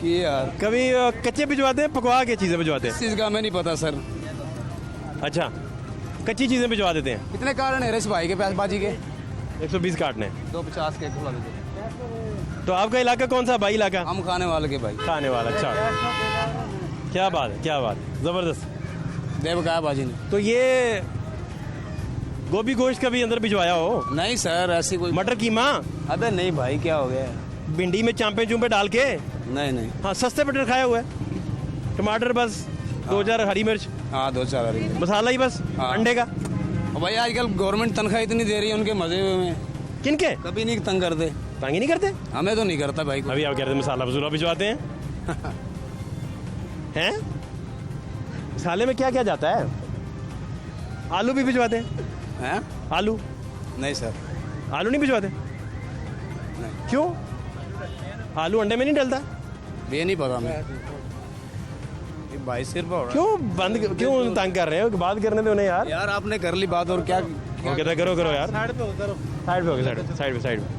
कि यार कभी कच्चे भिजवाते हैं, पकवा के चीज़ें भिजवाते हैं? इस चीज़ का हमें नहीं पता सर। अच्छा, कच्ची चीज़ें भिजवा देते हैं? कितने कारण है इस भाई के पैसे बाजी के? 120 काटने। 250 के खुला दीजिए। तो आपका इलाका कौन सा भाई? इलाका हम खाने वाले के भाई। खाने वाला, अच्छा, क्या बात है, क्या बात, ज़बरदस्त। देव कहा बाजी ने। तो ये गोभी गोश्त कभी अंदर भिजवाया हो? नहीं सर, ऐसी कोई। मटर कीमा? अबे नहीं भाई, क्या हो गया? भिंडी में चांपे चूंपे डाल के? नहीं। हाँ, सस्ते मटर खाया हुआ है, टमाटर बस 2-4 हरी मिर्च, हाँ 2-4 आ रही है मसाला ही बस, हाँ। अंडे का। भाई आजकल गवर्नमेंट तनख्वाह इतनी दे रही है उनके मजे में, किनके कभी नहीं तंग करते। तंग ही नहीं करते। हमें तो नहीं करता भाई को। अभी आप कह रहे थे मसाला वसूला भिजवाते हैं हैं? मसाले में क्या क्या जाता है? आलू भी भिजवाते हैं? हैं? आलू नहीं सर, आलू नहीं भिजवाते? क्यों? आलू अंडे में नहीं डलता? ये नहीं पता हमें। ये भाई सिर्फ क्यों बंद, क्यों तंग कर रहे हो? बात करने दो उन्हें यार। यार आपने कर ली बात और क्या। ओके तो करो करो यार। साइड पे हो गए, साइड पे।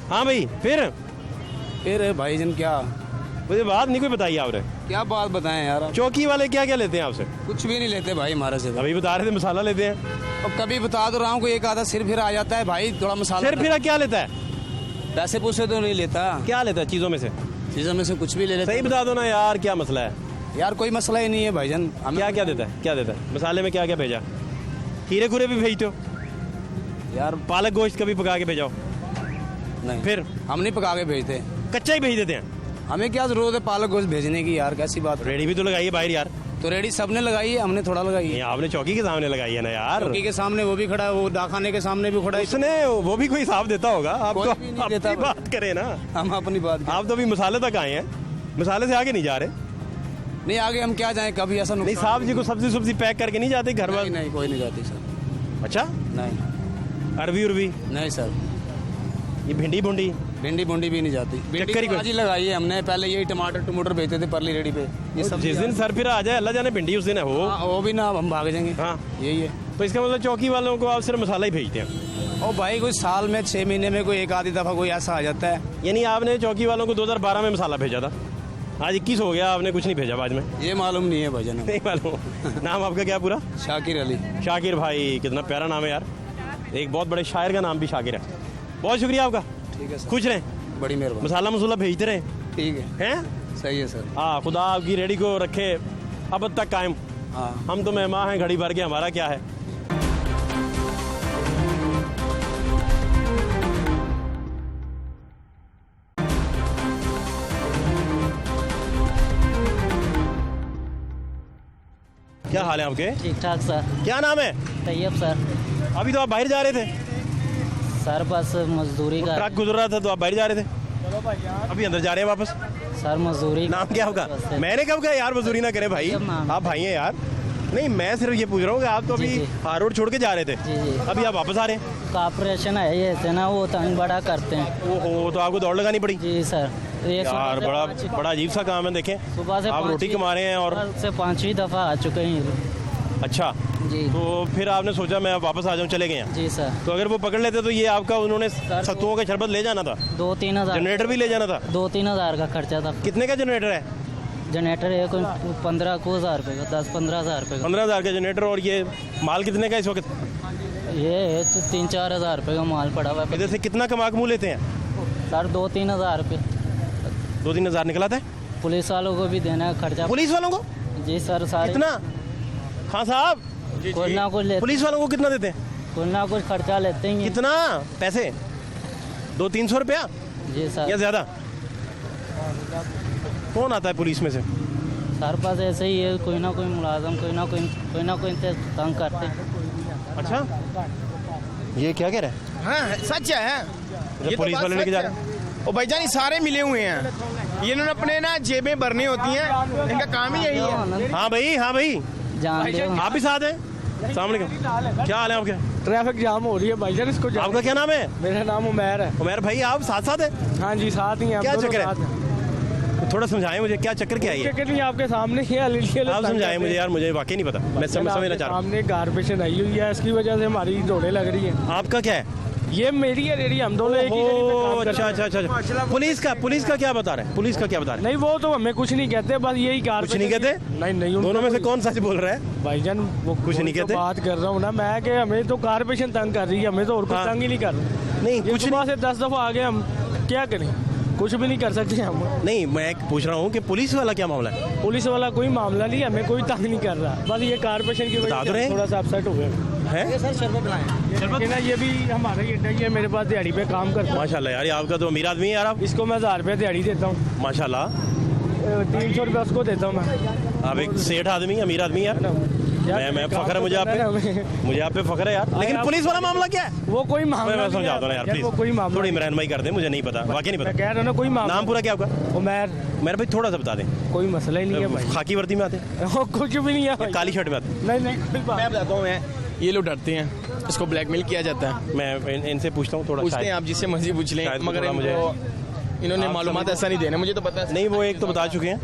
हाँ भाई फिर भाईजान क्या मुझे बात नहीं कोई बताइए आपने। क्या बात बताएं यार, चौकी वाले क्या क्या लेते हैं आपसे? कुछ भी नहीं लेते भाई हमारे से। अभी बता रहे थे मसाला लेते हैं। अब कभी बता तो रहा हूँ, कोई एक आधा सिर फिर आ जाता है भाई, थोड़ा मसाला। सिर फिरा क्या लेता है? पैसे पूछे तो नहीं लेता। क्या लेता है चीजों में से? चीजों में से कुछ भी ले लेता। सही बता दो ना यार, क्या मसला है? यार कोई मसला ही नहीं है भाईजान। क्या क्या देता है? क्या देता है मसाले में? क्या क्या भेजा? खीरे खुरे भी भेजते हो यार? पालक गोश्त कभी पका के भेजाओ? नहीं, फिर हम नहीं पका के भेजते, कच्चा ही भेज देते हैं। हमें क्या जरूरत है पालक गोश्त भेजने की यार, कैसी बात। रेडी भी तो लगाइए बाहर यार। तो रेडी सबने लगाई है, हमने थोड़ा लगाई है। आपने चौकी के सामने लगाई है ना यार। चौकी के सामने वो भी खड़ा है, वो डाखाने के सामने भी खड़ा है। उसने वो भी कोई हिसाब देता होगा। आप कोई तो भी नहीं अपनी देता। बात करें ना, हम अपनी बात आप तो अभी मसाले तक आए हैं, मसाले से आगे नहीं जा रहे। नहीं आगे हम क्या जाएं, कभी ऐसा नहीं साहब जी को सब्जी पैक करके नहीं जाते घर वाले? नहीं कोई नहीं जाती सर। अच्छा नहीं अरबी उर्बी नहीं सर, ये भिंडी भुंडी भिंडी भुंडी भी नहीं जाती। भिंडी चक्कर ही तो आज ही लगाई है हमने, पहले यही टमाटर भेजते थे परली रेडी पे। ये सब जिस दिन सर फिर आ जाए अल्लाह जाने भिंडी उस दिन है हो। हाँ, वो भी ना हम भाग जाएंगे। हाँ यही है। तो इसका मतलब चौकी वालों को आप सिर्फ मसाला ही भेजते हैं? और भाई कोई साल में 6 महीने में कोई एक आधी दफा कोई ऐसा आ जाता है। यानी आपने चौकी वालों को 2012 में मसाला भेजा था, आज 21 हो गया, आपने कुछ नहीं भेजा बाद में? ये मालूम नहीं है भाईजान। नहीं मालूम। नाम आपका क्या पूरा? शाकिर अली। शाकिर भाई, कितना प्यारा नाम है यार। एक बहुत बड़े शायर का नाम भी शाकिर है। बहुत शुक्रिया आपका। ठीक है सर, खुश रहें, बड़ी मेहरबानी। मसाला मसूला भेजते रहे। ठीक है, हैं? सही है सर। हाँ, खुदा आपकी रेडी को रखे अब तक कायम। हाँ, हम तो मेहमान हैं, घड़ी भर के हमारा क्या है। क्या हाल है आपके? ठीक ठाक सर। क्या नाम है? तैयब सर। अभी तो आप बाहर जा रहे थे। सर बस मजदूरी का। ट्रक गुजर रहा था तो आप बाहर जा रहे थे, अभी अंदर जा रहे हैं वापस। सर मजदूरी। नाम क्या होगा? मैंने कब कहा यार मजदूरी ना करें भाई, आप भाई हैं यार। नहीं मैं सिर्फ ये पूछ रहा हूँ कि आप तो अभी हार रोड छोड़ के जा रहे थे, अभी आप वापस आ रहे हैं। कॉर्पोरेशन है ये थे ना, वो तंग बड़ा करते हैं। ओहो, तो आपको दौड़ लगानी पड़ी? जी सर। यार बड़ा अजीब सा काम है। देखें सुबह से आप रोटी कमा रहे हैं और से 5वीं दफा आ चुके हैं। अच्छा जी। तो फिर आपने सोचा मैं वापस आ जाऊँ, चले गए हैं? जी सर। तो अगर वो पकड़ लेते तो ये आपका उन्होंने सत्तुओं का शरबत ले जाना था, 2-3 हज़ार। जनरेटर भी ले जाना था। 2-3 हज़ार का खर्चा था। कितने का जनरेटर है? जनरेटर है कोई 15 रुपये का, 10-15 हज़ार रुपये का। 15 हज़ार का जनरेटर। और ये माल कितने का इस वक्त? ये तो 3-4 हज़ार रुपये का माल पड़ा हुआ है। इधर से कितना कमा लेते हैं सर? 2-3 हज़ार रुपये। 2-3 हज़ार निकलाता है? पुलिस वालों को भी देना है खर्चा। पुलिस वालों को? जी सर। सारे कितना? हाँ साहब, कुछ ना कुछ लेते। पुलिस वालों को कितना देते हैं? कुछ ना कुछ खर्चा लेते हैं। कितना पैसे? 200-300 रुपया जी सर। या ज़्यादा? कौन आता है पुलिस में से? सर पास ऐसे ही है, कोई ना कोई मुलाजम, कोई ना कोई तंग करते। अच्छा, ये क्या कह रहे हैं? हाँ सच है, ये पुलिस वाले लेके जा रहे हैं। ओ भाईजान ये सारे मिले हुए हैं, ये इन्होंने अपने ना जेबें भरनी होती हैं, इनका काम ही यही है। हाँ भाई, हाँ भाई, जान आप भी साथ हैं? अस्सलाम वालेकुम, क्या हाल है आपके? ट्रैफिक जाम हो रही है भाईजान, इसको। आपका क्या नाम है? मेरा नाम उमैर है। उमैर भाई, आप साथ साथ हैं? हाँ जी साथ ही हैं। क्या चक्कर है? थोड़ा समझाएं मुझे, क्या चक्कर क्या है ये? चक्कर नहीं, आपके सामने ही आप समझाएं मुझे यार, मुझे वाकई नहीं पता, मैं समझना चाह रहा हूँ। सामने कारपोरेशन आई हुई है, इसकी वजह से हमारी दौड़े लग रही है। आपका क्या है? ये मेरी है रेडी, हम दोनों एक ही रेडी पे काम करते हैं। अच्छा। पुलिस का क्या बता रहे हैं? पुलिस का क्या बता रहे हैं? नहीं वो तो हमें कुछ नहीं कहते, बस यही कुछ नहीं कहते? नहीं दोनों में से कौन सच बोल रहा है? भाईजान वो कुछ नहीं कहते। बात कर रहा हूँ ना मैं, कि हमें तो कारपोरेशन तंग कर रही है, हमें तो और कुछ तंग ही नहीं कर रहा। नहीं कुछ सुबह से 10 दफा आ गए, हम क्या करें? कुछ भी नहीं कर सकते हम। नहीं मैं पूछ रहा हूँ कि पुलिस वाला क्या मामला है? पुलिस वाला कोई मामला नहीं, हमें कोई तंग नहीं कर रहा, बस ये कारपोरेशन की वजह से थोड़ा सा अपसेट हो गया है। सर शरबत लाएं ना, ये भी हमारा ही अड्डा ही है, मेरे पास दिहाड़ी पे काम करता है। माशाल्लाह यार, आपका तो अमीर आदमी है यार आप। इसको मैं 1000 रुपये दिहाड़ी देता हूँ। माशाल्लाह, 300 रुपया उसको देता हूँ मैं। आप एक सेठ आदमी, अमीर आदमी यार। मैं फ़ख्र है मुझे आप पे, मुझे आप पे फ़ख्र है यार। लेकिन पुलिस वाला मामला क्या है? वो कोई मामला मैं समझाता हूँ ना यार, वो कोई प्लीज मामला थोड़ी रहनुमाई कर दें, मुझे नहीं पता, वाकई नहीं मैं पता। कह रहा हूँ ना, कोई मामला। नाम पूरा क्या आपका? उमैर। मेरे भाई थोड़ा सा बता दें। कोई मसला ही नहीं है भाई। खाकी वर्दी में आते हैं? वो कुछ भी नहीं है भाई। काली शर्ट में आते हैं? नहीं नहीं, मैं बताता हूँ, मैं ये लोग डरते हैं, इसको ब्लैकमेल किया जाता है। मैं इनसे पूछता हूँ थोड़ा। पूछते हैं आप जिससे मर्जी पूछ लें, शायद मगर थोड़ा इन्होंने आप मालूमात समझो। ऐसा नहीं देना, मुझे तो पता है। नहीं, वो एक तो बता चुके हैं।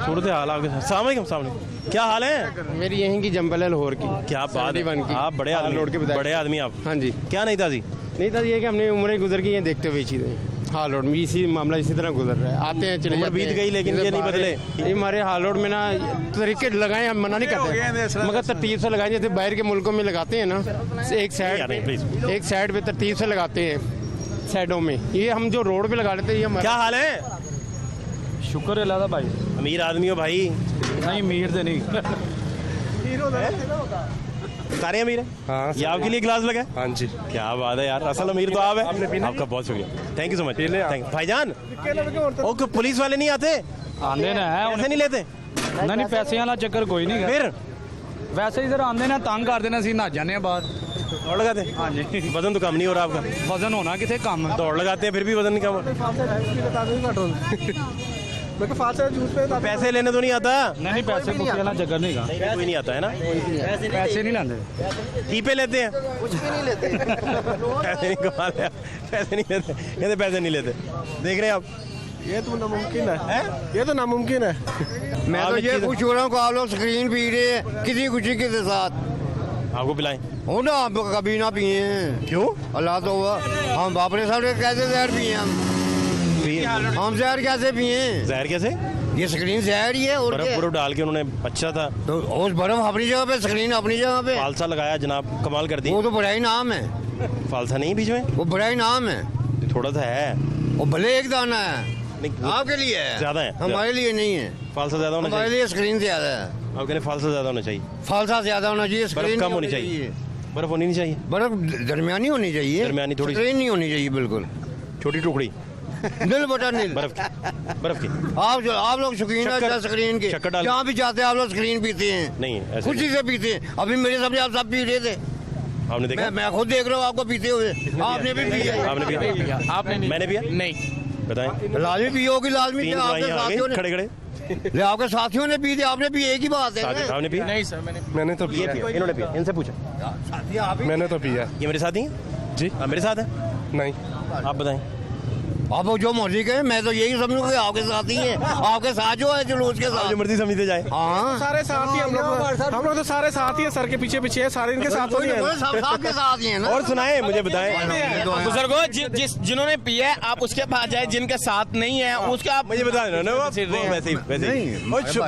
सूरत हाल आपके साथ। अस्सलाम वालेकुम, अस्सलाम वालेकुम। क्या हाल है? मेरी यहीं की जंबल लाहौर की। क्या बात है, आप बड़े आदमी, बड़े आदमी आप। हाँ जी। क्या नहीं था जी? नहीं था ये कि हमने उम्रें गुजर गई हैं देखते हुए चीज़ें। हाल रोड में इसी मामला इसी तरह गुजर रहा है, आते हैं चले उम्र जाते बीत हैं। गई, लेकिन ये नहीं बदले। ये हमारे हाल रोड में ना तरीके लगाए, हम मना नहीं करते, मगर तरतीब से लगाए। जैसे बाहर के मुल्कों में लगाते हैं ना, एक साइड पे तरतीब से लगाते हैं, साइडों में। ये हम जो रोड पे लगा लेते हैं, ये हमारा। क्या हाल है? शुक्र है अल्लाह भाई। अमीर आदमी हो भाई? नहीं, मीर से नहीं। सारे अमीर है? हाँ, ये आपके लिए गिलास लगा है? हाँ जी। क्या बात है यार, असल अमीर तो आप है। आपका बहुत शुक्रिया, थैंक यू सो मच। भाईजान, ओके, पुलिस वाले नहीं आते? आंदे ना है पैसे नहीं लेते? नहीं, पैसे वाला चक्कर कोई नहीं। फिर वैसे इधर आंदे ना, तंग कर देना, ना जाने बाहर दौड़ लगाते? हाँ जी। वजन तो कम नहीं हो रहा आपका? वजन होना कितने कम है। दौड़ लगाते हैं फिर भी वजन नहीं कम हो रहा। पैसे लेने तो नहीं आता? नहीं, पैसे वाला चक्कर नहीं का। कोई नहीं आता है ना? पैसे नहीं लाते। टीपे लेते हैं? कुछ भी नहीं लेते। पैसे नहीं कमा लिया, पैसे नहीं लेते, कहते पैसे नहीं लेते। देख रहे हैं आप, ये तो नामुमकिन है, ये तो नामुमकिन है। मैं तो ये खुश हो रहा हूँ कि आप लोग स्क्रीन पी रहे हैं किसी खुशी के साथ। आपको पिलाएं? हो ना, आप कभी ना पिए हैं। क्यों? अल्लाह तो हुआ, हम बापरे साहब कैसे जहर पिए हम जहर कैसे पिए? जहर कैसे? ये स्क्रीन जहर ही है। और बर्फ बर्फ डाल के उन्होंने, अच्छा था तो उस बर्फ अपनी जगह पे, स्क्रीन अपनी जगह पे। फालसा लगाया जनाब, कमाल कर दी। वो तो बड़ा ही नाम है। फालसा नहीं बीच में? वो बड़ा ही नाम है। थोड़ा सा है, वो भले एक दाना है, नहीं आपके लिए है, ज्यादा है। हमारे लिए नहीं है। फालसा ज्यादा होना हमारे चाहिए। लिए स्क्रीन ज्यादा है, आप कहते फालसा ज्यादा होना चाहिए? फालसा ज्यादा होना चाहिए, बर्फ स्क्रीन कम होनी चाहिए, बर्फ होनी नहीं चाहिए, बर्फ दरमियानी होनी चाहिए, दरमियानी थोड़ी, स्क्रीन नहीं होनी चाहिए बिल्कुल। छोटी टुकड़ी नील बटा नील बर्फ की। आप लोग शौकीन है स्क्रीन के, शक्कर डाल, जहाँ भी जाते हैं आप लोग स्क्रीन पीते हैं। नहीं, ऐसे खुशी से पीते हैं। अभी मेरे सामने आप सब पी रहे थे, आपने देखा? मैं खुद देख रहा हूँ आपको पीते हुए। आपने भी पिया? आपने पिया? आपने नहीं? मैंने पिया नहीं। बताएं। लाजमी पी होगी, लाजमी। 3 आपके दवाइयां आ साथियों गई, ने, खड़े खड़े आपके साथियों ने पी थी, आपने भी एक ही बात है। आपने पिया? नहीं सर, मैंने तो पिया, इन्होंने पिया, इनसे पूछा। मैंने तो पिया ये मेरे साथ ही हैं जी? मेरे साथ है? नहीं। आप बताएं। आप जो मर्जी कहें, मैं तो यही समझूंगा कि आपके साथ ही है, आपके साथ जो है जुलूस के आप साथ। जो मर्जी समझते जाए। हाँ, सारे साथ ही हम लोग तो सारे साथ ही है, सर के पीछे पीछे है, सारे इनके साथ तो नहीं है। सब आपके साथ ही है ना। और सुनाए, मुझे बताएं। बुजुर्गो, जिन्होंने पिया है आप उसके पास जाए, जिनके साथ नहीं है उसके आप मुझे बताएं ना, वो वैसे ही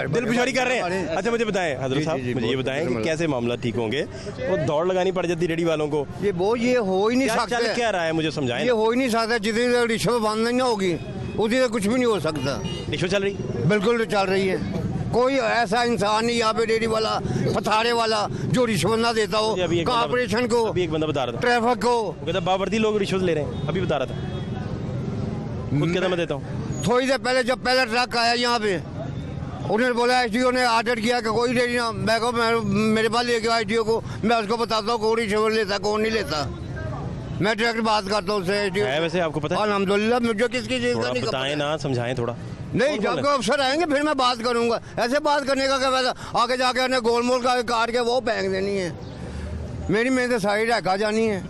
दिल पुछाड़ी कर रहे हैं। अच्छा मुझे बताएं हजरत साहब, मुझे ये बताएं कि कैसे मामला ठीक होंगे? वो दौड़ लगानी पड़ जाती रेडी वालों को। ये हो ही नहीं क्या चल सकता। क्या रहा है, मुझे समझाएं। ये हो ही नहीं सकता। जितनी देर रिश्वत बंद नहीं होगी उतनी देर कुछ भी नहीं हो सकता। रिश्वत चल रही? बिल्कुल चल रही है। कोई ऐसा इंसान नहीं यहाँ पे डेयरी वाला, पथारे वाला जो रिश्वत ना देता हो अभी एक कॉर्पोरेशन को, अभी एक बंदा बता रहा था, ट्रैफिक को। वो कहता बावर्दी लोग रिश्वत ले रहे हैं, अभी बता रहा था। खुद कहता मैं देता हूँ। थोड़ी देर पहले जब पहला ट्रक आया यहाँ पे, उन्होंने बोला एसडीओ ने ऑर्डर किया कि कोई डेयरी ना, मैं को मेरे पास लेके आओ एसडीओ को, मैं उसको बताता हूँ कौन रिश्वत लेता कौन नहीं लेता। मैं डायरेक्ट बात करता हूँ उससे। है वैसे आपको पता है? अल्हम्दुलिल्लाह, मुझे किसकी चीज का नहीं पता। बताएं ना, समझाएं थोड़ा। नहीं, जब को अफसर आएंगे फिर मैं बात करूंगा। ऐसे बात करने का क्या फायदा? आगे जाके उन्हें गोलमोल का काट के वो फेंक देनी है। मेरी मेहनत सारी रखा जानी है।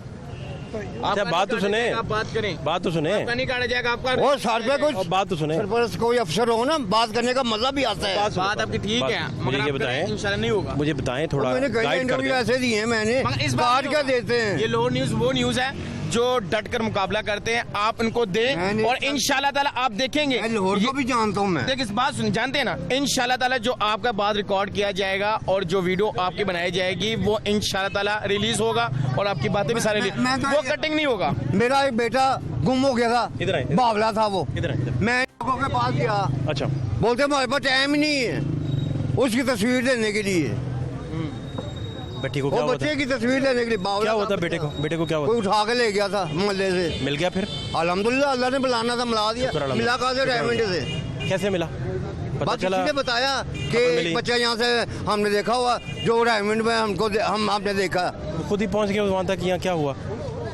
अच्छा बात तो सुने, आप बात करें, बात तो सुने। आपका नहीं काटा जाएगा आपका। वो सर पे कुछ बात तो सुने। सरपरस्त कोई अफसर हो ना, बात करने का मजा भी आता है। बात आपकी ठीक है, मुझे ये बताएं, इंशाल्लाह नहीं होगा। मुझे बताएं थोड़ा, मैंने कई गाइड कर इंटरव्यू दें। ऐसे दिए हैं मैंने, मगर इस बार काट नहीं के होगा। देते हैं। ये लो न्यूज वो न्यूज है जो डट कर मुकाबला करते हैं, आप इनको दें और इंशाल्लाह ताला आप देखेंगे। मैं लाहौर को भी जानता हूँ। मैं देख इस बात सुन, जानते हैं ना, इंशाल्लाह ताला जो आपका बात रिकॉर्ड किया जाएगा और जो वीडियो आपकी बनाई जाएगी वो इंशाल्लाह ताला रिलीज होगा और आपकी बातें भी सारी मैं तो वो कटिंग नहीं होगा। मेरा एक बेटा गुम हो गया था, इधर आए। बावला था वो। इधर आए, इधर। मैं लोगों के पास गया, अच्छा बोलते हमारे पास टाइम ही नहीं है उसकी तस्वीर लेने के लिए। बेटी को वो क्या हुआ बच्चे था? की तस्वीर लेने के लिए बावला क्या हुआ था था बेटे को? बेटे को क्या हुआ? कोई उठा के ले गया था मोहल्ले से। मिल गया फिर? अल्हम्दुलिल्लाह, अल्लाह ने बुलाना था, मिला दिया। शुक्र अल्लाह। मिला कहा से शुक्र डायमंड अल्लाह। से। कैसे मिला? पता बस चला? किसी ने बताया कि खबर मिली? एक बच्चा यहाँ से हमने देखा हुआ जो डायमंड में हमने देखा। खुद ही पहुंच गए वहाँ तक, यहाँ क्या हुआ?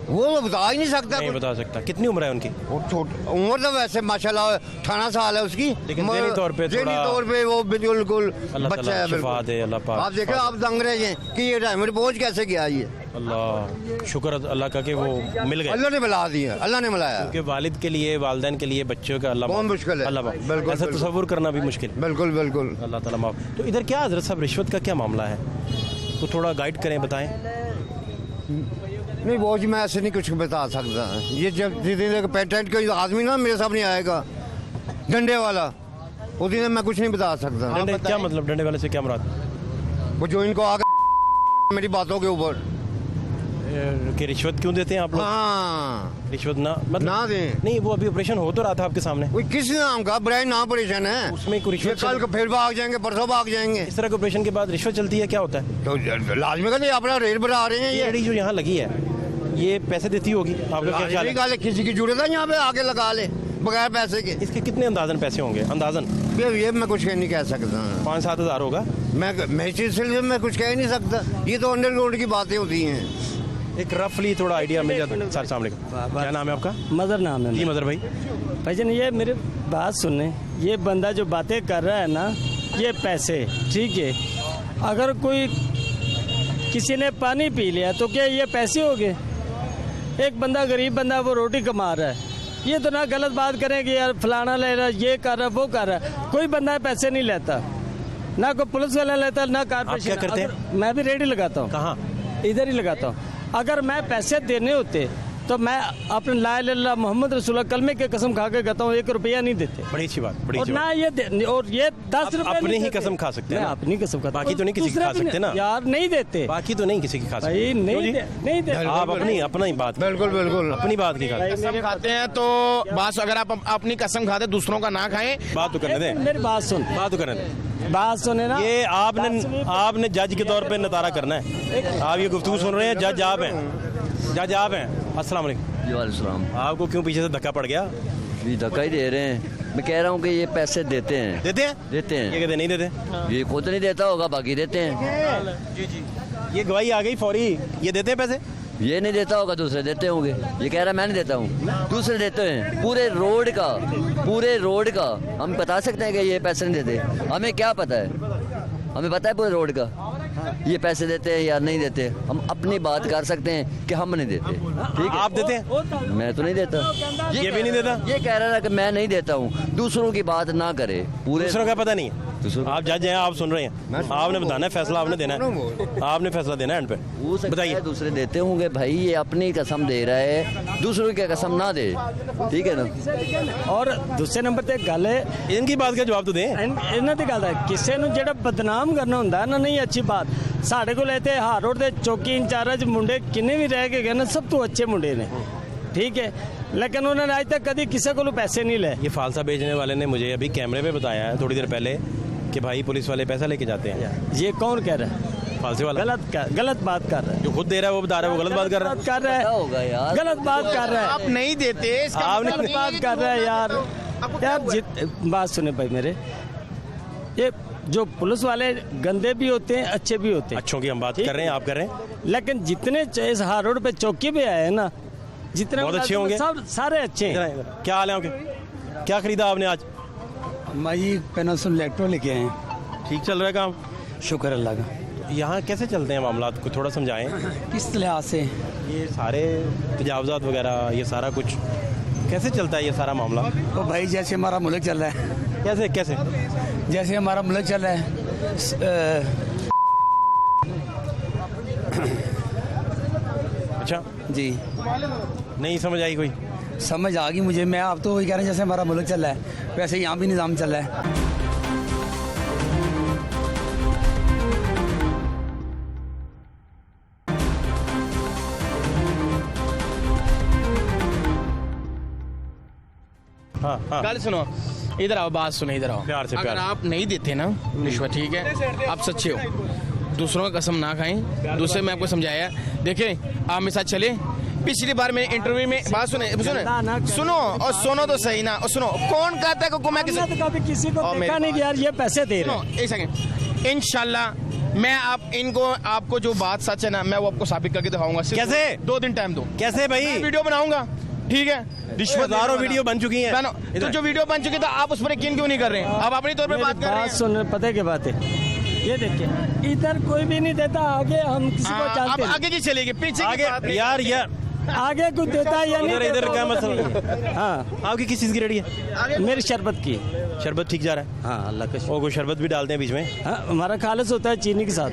वो तो बता ही नहीं सकता। नहीं बता सकता। कितनी उम्र है उनकी? उम्र तो वैसे माशाल्लाह 18 साल है उसकी, लेकिन ज़हनी तौर पे ज़हनी थोड़ा- तौर पे वो बिल्कुल अल्लाह बच्चा ताला है। शिफा बिल्कुल। दे, अल्लाह पाक। आप देखो, आप दंग रहे हैं कि ये डायमंड पहुँच कैसे गया ये। अल्लाह शुक्र अल्लाह का कि वो मिल गए। अल्लाह ने मिला दिया, अल्लाह ने मिलाया। क्योंकि वालिद के लिए, वालिदैन के लिए बच्चों का अल्लाह बहुत मुश्किल है। अल्लाह बिल्कुल, ऐसा बिल्कुल। तसव्वुर करना भी मुश्किल। बिल्कुल बिल्कुल। अल्लाह ताला माफ। तो इधर क्या हज़रत साहब रिश्वत का क्या मामला है? तो थोड़ा गाइड करें, बताएं। नहीं वो जी मैं ऐसे नहीं कुछ बता सकता। ये जब जिस पेटेंट कोई आदमी ना मेरे सामने आएगा डंडे वाला, उस दिन मैं कुछ नहीं बता सकता। डंडे क्या मतलब? डंडे वाले से क्या मुराद? वो जो इनको आगे मेरी बातों के ऊपर कि रिश्वत क्यों देते हैं आप लोग? हाँ रिश्वत ना मतलब ना दें। नहीं, वो अभी ऑपरेशन हो तो रहा था आपके सामने। कोई किस नाम का ब्रांड नाम ऑपरेशन है उसमें कोई ये रिश्वत कल को फिर भाग जाएंगे, परसों भाग जाएंगे। इस तरह के ऑपरेशन के बाद रिश्वत चलती है, क्या होता है? तो लाजमी का नहीं अपना रेट बढ़ा रहे हैं ये रेडी जो यहाँ लगी है ये पैसे देती होगी, आपका क्या ख्याल है? ये किसी की जरूरत है यहाँ पे आके लगा ले बगैर पैसे के। इसके कितने अंदाजन पैसे होंगे? अंदाजन ये मैं कुछ कह नहीं कह सकता। 5-7 हज़ार होगा। मैं इस सिलसिले में कुछ कह नहीं सकता। ये तो अंडरग्राउंड की बातें होती हैं। एक रफली थोड़ा आइडिया मिल जाता है। सर अस्सलाम वालेकुम, क्या नाम है आपका? मदर नाम है जी मदर भाई। भाईजान, ये मेरी बात सुनने, ये बंदा जो बातें कर रहा है ना, ये पैसे ठीक है। अगर कोई किसी ने पानी पी लिया तो क्या ये पैसे हो गए? एक बंदा गरीब बंदा वो रोटी कमा रहा है, ये तो ना गलत बात करें कि यार फलाना ले रहा है, ये कर रहा है, वो कर रहा है। कोई बंदा पैसे नहीं लेता, ना कोई पुलिस वाला लेता, ना कारपोरेशन। क्या करते हैं? मैं भी रेडी लगाता हूँ। कहाँ? इधर ही लगाता हूँ। अगर मैं पैसे देने होते तो मैं अपने ला इलाहा इल्लल्लाह मोहम्मद रसूलुल्लाह कलमे की कसम खा के कहता हूँ 1 रुपया नहीं देते। बड़ी अच्छी बात, बड़ी और अच्छी ना बात। और ये 10 रुपए अपनी नहीं ही देते। कसम खा सकते हैं मैं ना? अपनी कसम खाता, बाकी तो नहीं किसी की दूसरे खा भी सकते ना? यार नहीं देते, बाकी तो नहीं किसी की खा सकते। भाई नहीं देते। आप अपनी अपना ही बात, बिल्कुल बिल्कुल अपनी बात की खाते। कसम खाते हैं तो बस, अगर आप अपनी कसम खाते दूसरों का ना खाएं। बात तो करने दें, मेरी बात सुन, बात तो करने दें। बात सुने ना। ये आपने जज के तौर पे नतारा करना है। आप ये गुफ्तगू सुन रहे हैं, जज आप हैं, जज आप हैं। अस्सलाम वालेकुम। जी वालेकुम। आपको क्यों पीछे से धक्का पड़ गया? जी धक्का ही दे रहे हैं। मैं कह रहा हूँ कि ये पैसे देते हैं। देते हैं? देते ये हैं। कहते नहीं देते। ये खुद नहीं देता होगा, बाकी देते हैं। जी जी, ये गवाही आ गई फौरी। ये देते हैं पैसे? ये नहीं देता होगा, दूसरे देते होंगे। ये कह रहा है मैं नहीं देता हूँ, दूसरे देते हैं। पूरे रोड का हम बता सकते हैं कि ये पैसे नहीं देते। हमें क्या पता है? हमें पता है पूरे रोड का ये पैसे देते हैं या नहीं देते। हम अपनी बात कर सकते हैं कि हम नहीं देते। ठीक है, आप देते हैं? मैं तो नहीं देता। ये भी नहीं देता? ये कह रहा है कि मैं नहीं देता हूँ, दूसरों की बात ना करे। पूरे दूसरों का पता नहीं है। आप जज हैं, आप सुन रहे हैं, आपने बताना है, फैसला आपने देना है। आपने फैसला देना है एंड पे। हो सकता है दूसरे देते होंगे भाई, ये अपनी कसम दे रहा है, दूसरों की कसम ना दे। ठीक है ना? और दूसरे नंबर ते गल है, इनकी बात का जवाब तो दें। ਇਹਨਾਂ ਦੀ ਗੱਲ ਹੈ, ਕਿਸੇ ਨੂੰ ਜਿਹੜਾ ਬਦਨਾਮ ਕਰਨਾ ਹੁੰਦਾ ਨਾ, ਨਹੀਂ ਅੱਛੀ ਬਾਤ। ਸਾਡੇ ਕੋਲ ਇੱਥੇ ਹਾਰ ਰੋਡ ਦੇ ਚੌਕੀ ਇੰਚਾਰਜ ਮੁੰਡੇ ਕਿੰਨੇ ਵੀ ਰਹਿ ਕੇ ਗਏ ਨਾ, ਸਭ ਤੋਂ ਅੱਛੇ ਮੁੰਡੇ ਨੇ, ठीक है, लेकिन उन्होंने आज तक कभी किसी को पैसे नहीं ले। ये फालसा बेचने वाले ने मुझे अभी कैमरे पे बताया है थोड़ी देर पहले कि भाई पुलिस वाले पैसा लेके जाते हैं। ये कौन कह रहा है? फालसे वाला गलत बात कर रहा है। जो खुद दे रहा है वो बता रहा है, वो गलत बात कर रहा है। होगा यार, गलत बात कर रहा है। आप नहीं देते, आपने गलत बात कर रहा है यार। बात सुने भाई मेरे, ये जो पुलिस वाले गंदे भी होते हैं, अच्छे भी होते हैं। अच्छों की हम बात कर रहे हैं, आप कर रहे हैं। लेकिन जितने इस हार रोड पे चौकी पे आए हैं ना, जितने बहुत अच्छे होंगे, सब सारे अच्छे हैं। क्या हाल है आपके? क्या खरीदा आपने आज? भाई पेनासोल इलेक्ट्रो लेके आए हैं। ठीक चल रहा है काम? शुक्र अल्लाह का। यहाँ कैसे चलते हैं मामला, को थोड़ा समझाएं। किस लिहाज से? ये सारे तजावजात वगैरह, ये सारा कुछ कैसे चलता है ये सारा मामला? तो भाई जैसे हमारा मुल्क चल रहा है, कैसे कैसे? जैसे हमारा मुल्क चल रहा है। अच्छा जी, नहीं समझ आई कोई? समझ आ गई मुझे। मैं आप तो वही कह रहे हैं जैसे हमारा मुल्क चल रहा है, वैसे यहाँ भी निज़ाम चल रहा है। हाँ हाँ, गल सुनो, इधर आओ, बात सुनो, इधर आओ। प्यार से, अगर प्यार से। आप नहीं देते ना रिश्वत, ठीक है, आप सच्चे हो, दूसरों का कसम ना खाएं। दूसरे में आपको समझाया, देखें आप मेरे साथ चले, पिछली बार मैंने इंटरव्यू में बात सुनो और सुनो तो सही ना, और सुनो कौन कहता है कि मैं किसी को देखा नहीं कि यार ये पैसे दे रहे हैं। एक सेकंड, इंशाल्लाह मैं आपको जो बात सच है ना, मैं वो आपको साबित करके दिखाऊंगा। कैसे? 2 दिन टाइम दो, कैसे भाई? वीडियो बनाऊंगा, ठीक है? हजारों वीडियो बन चुकी हैं। तो जो वीडियो बन चुकी है आप उस पर यकीन क्यों नहीं कर रहे हैं? आप अपनी तौर पे बात कर रहे हैं। सुन, पता क्या बात है, ये देखिए इधर कोई भी नहीं देता, आगे हम किसी को जानते आगे की चलेगी, पीछे आगे यार आगे कुछ देता है या नहीं इधर देता, क्या वो मसला नहीं है। हाँ, आपकी किस चीज़ की रेडी है? मेरी शरबत की। शरबत ठीक जा रहा है? हाँ, अल्लाह का शुक्र। और कोई शरबत भी डालते हैं बीच में? हाँ, हमारा खालिस होता है चीनी के साथ,